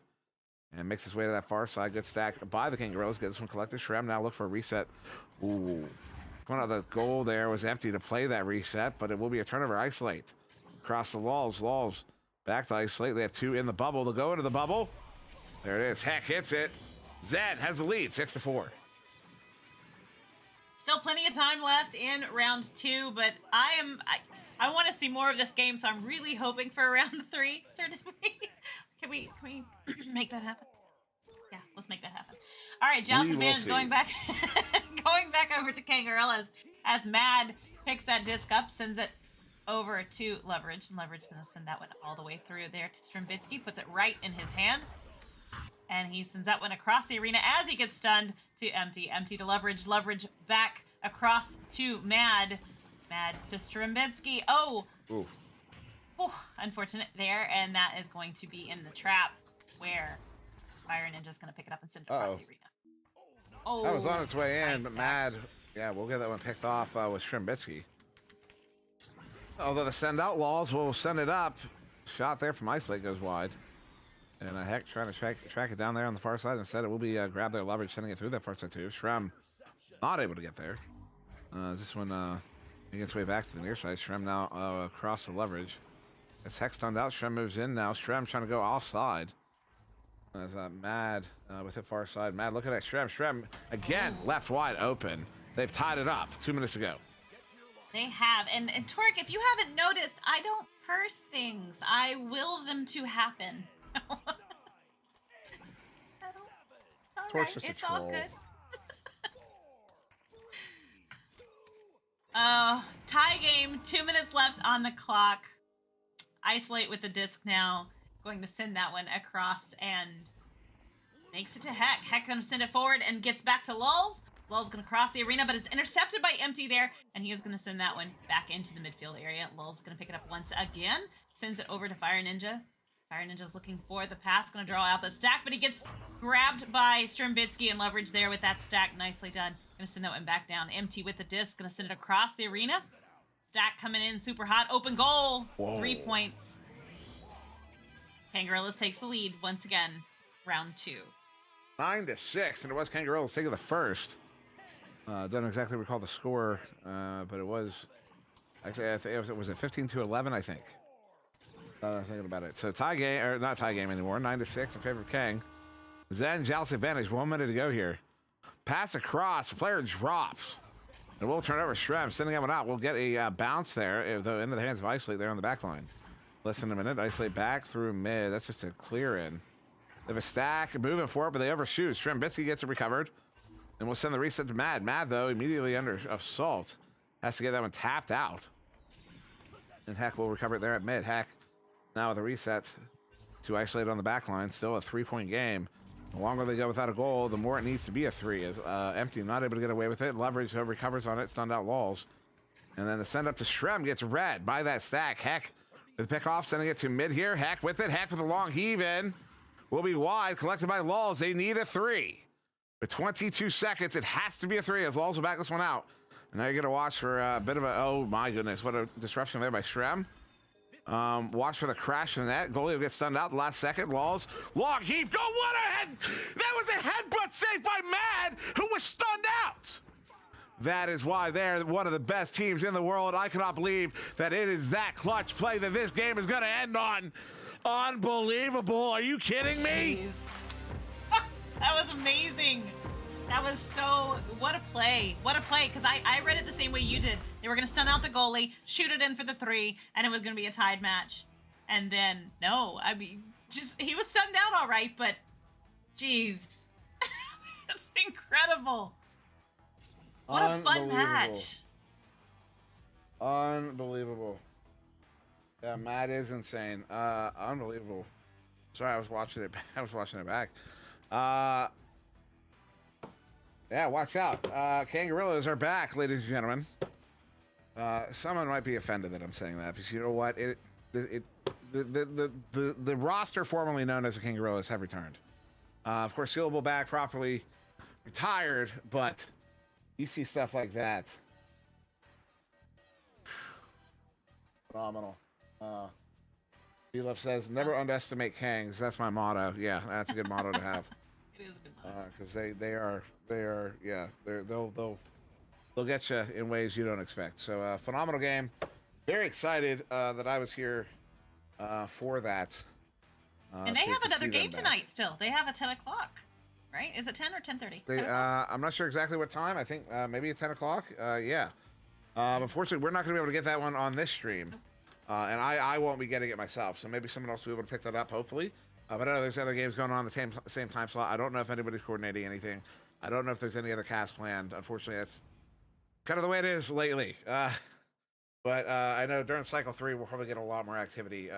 And makes his way to that far side. Good stack by the Kangaroos. Get this one collected. Shrem now look for a reset. Ooh. Coming out of the goal there was Empty to play that reset, but it will be a turnover. Isolate. Across the Lulz. Lulz back to Isolate. They have 2 in the bubble to go into the bubble. There it is. Heck hits it. Zed has the lead, 6-4. Still plenty of time left in round 2, but I want to see more of this game, so I'm really hoping for a round 3. Can we make that happen? Yeah, let's make that happen. All right, Joust advantage going back over to Kangaroos as Mad picks that disc up, sends it over to Leverage, and Leverage is going to send that one all the way through there to Shrembitsky, puts it right in his hand, and he sends that one across the arena as he gets stunned to Empty. Empty to Leverage. Leverage back across to Mad. Mad to Shrembitsky. Oh! Ooh. Whew, unfortunate there, and that is going to be in the trap where Fire Ninja's going to pick it up and send it across the arena. Oh, that was on its way in, nice but stack. Mad, yeah, we'll get that one picked off with Shrembitsky. Although the send out Lulz will send it up. Shot there from Isolate goes wide. And Heck trying to track it down there on the far side. Instead, it will be grab their leverage, sending it through that far side too. Shrem not able to get there. This one making its way back to the near side. Shrem now across the leverage. As Heck stunned out, Shrem moves in now. Shrem trying to go offside. As Mad with it far side. Mad looking at Shrem. Shrem again left wide open. They've tied it up 2 minutes ago. They have. And Torque, if you haven't noticed, I don't curse things. I will them to happen. Torque's just a It's all troll. good. Tie game, 2 minutes left on the clock. Isolate with the disc now. Going to send that one across and makes it to Heck. Heck gonna send it forward and gets back to Lulz. Lulz gonna cross the arena, but it's intercepted by Empty there, and he is gonna send that one back into the midfield area. Lulz gonna pick it up once again, sends it over to Fire Ninja. Fire Ninja's looking for the pass, gonna draw out the stack, but he gets grabbed by Strimbitsky and leverage there with that stack. Nicely done. Gonna send that one back down. Empty with the disc, gonna send it across the arena. Stack coming in super hot, open goal. Whoa. 3 points. Kangaroos takes the lead once again, round 2. 9-6, and it was Kangaroos taking the first. Don't exactly recall the score, but it was actually I think it was at 15-11, I think. Thinking about it, so tie game or not tie game anymore. 9-6 in favor of Kang. Zen Jals advantage. 1 minute to go here. Pass across. The player drops. And we'll turn over Shrem, sending that one out. We'll get a bounce there, though into the hands of Isolate there on the back line. Less than a minute. Isolate back through mid. That's just a clear in. They have a stack moving forward, but they overshoot. Strimbitsky gets it recovered. And we'll send the reset to Mad. Mad, though, immediately under assault. Has to get that one tapped out. And Heck will recover it there at mid. Heck now with a reset to Isolate on the back line. Still a 3-point game. The longer they go without a goal, the more it needs to be a 3. As Empty not able to get away with it. Leverage recovers on it. Stunned out Lulz. And then the send up to Shrem gets read by that stack. Heck with the pick off, sending it to mid here. Heck with it. Heck with a long heave in. Will be wide. Collected by Lulz. They need a 3. With 22 seconds, it has to be a 3 as Lulz will back this one out. And now you're going to watch for a bit of a, oh my goodness, what a disruption there by Shrem. Watch for the crash in that. Goalie will get stunned out the last second. Lulz. Long heave. Go what a head. That was a headbutt saved by Mad, who was stunned out. That is why they're one of the best teams in the world. I cannot believe that it is that clutch play that this game is going to end on. Unbelievable. Are you kidding me? Jeez. That was amazing. That was so, what a play. What a play, because I read it the same way you did. They were going to stun out the goalie, shoot it in for the 3, and it was going to be a tied match. And then, no, I mean, just, he was stunned out all right, but, geez. That's incredible. What a fun match. Unbelievable. Yeah, Matt is insane. Unbelievable. Sorry, I was watching it. I was watching it back. Yeah, watch out. Kangaroos are back, ladies and gentlemen. Someone might be offended that I'm saying that, because you know what? The roster formerly known as the Kangaroos have returned. Of course, Sealable back, properly retired, but you see stuff like that. Phenomenal. B-Love says, never underestimate Kangs. That's my motto. Yeah, that's a good motto to have. It is a good motto. Because they'll get you in ways you don't expect. So phenomenal game. Very excited that I was here for that. And they have another game tonight still. They have a 10 o'clock, right? Is it 10 or 10:30? I'm not sure exactly what time. I think maybe at 10 o'clock. Yeah. Unfortunately, we're not going to be able to get that one on this stream. And I won't be getting it myself. So maybe someone else will be able to pick that up, hopefully. But I know there's other games going on the same time slot. I don't know if anybody's coordinating anything. I don't know if there's any other cast planned. Unfortunately, that's kind of the way it is lately. But I know during Cycle 3, we'll probably get a lot more activity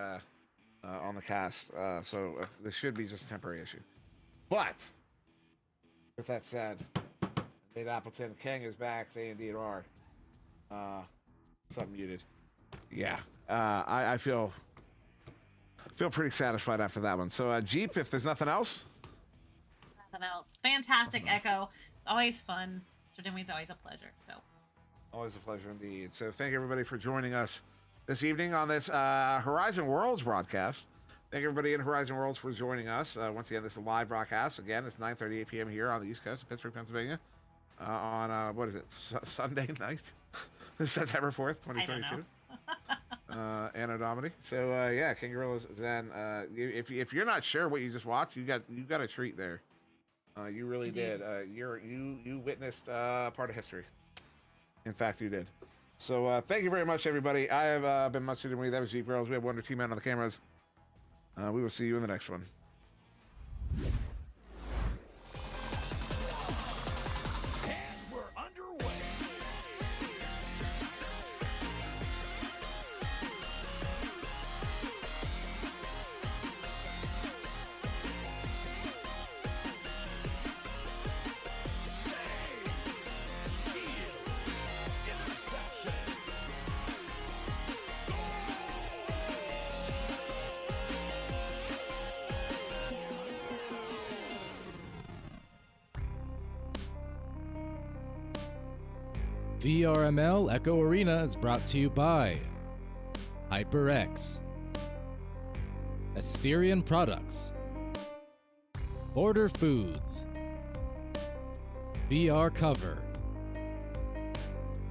on the cast. So this should be just a temporary issue. But with that said, Nate Appleton, King is back. They indeed are. Something muted. Yeah. I feel pretty satisfied after that one. So Jeep, if there's nothing else. Nothing else. Fantastic Echo. Always fun. Mr. Dimwey's always a pleasure. So Always a pleasure indeed. So thank you everybody for joining us this evening on this Horizon Worlds broadcast. Thank everybody in Horizon Worlds for joining us. Once again, this is a live broadcast. Again, it's 9:38 p.m. here on the East Coast of Pittsburgh, Pennsylvania. On, what is it, Sunday night? September 4th, 2022. Anno Domini. So, yeah, Kangaroos, Zen. If you're not sure what you just watched, you got a treat there. You really Indeed. did. You witnessed part of history. In fact, you did. So, thank you very much, everybody. I have been Mustard and that was Jeep Girls. We have Wonder Team Man on the cameras. We will see you in the next one. And we're underway. VRML Echo Arena is brought to you by HyperX, Asterion Products, Border Foods, VR Cover,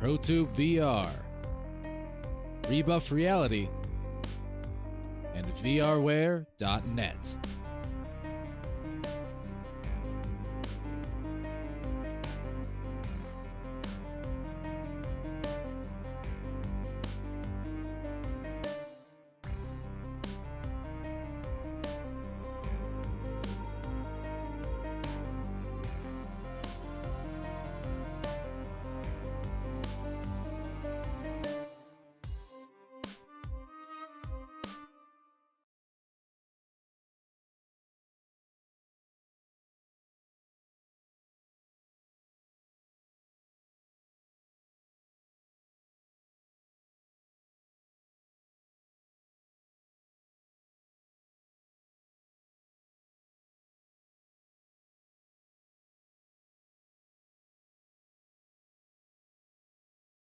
ProTube VR, Rebuff Reality, and VRware.net.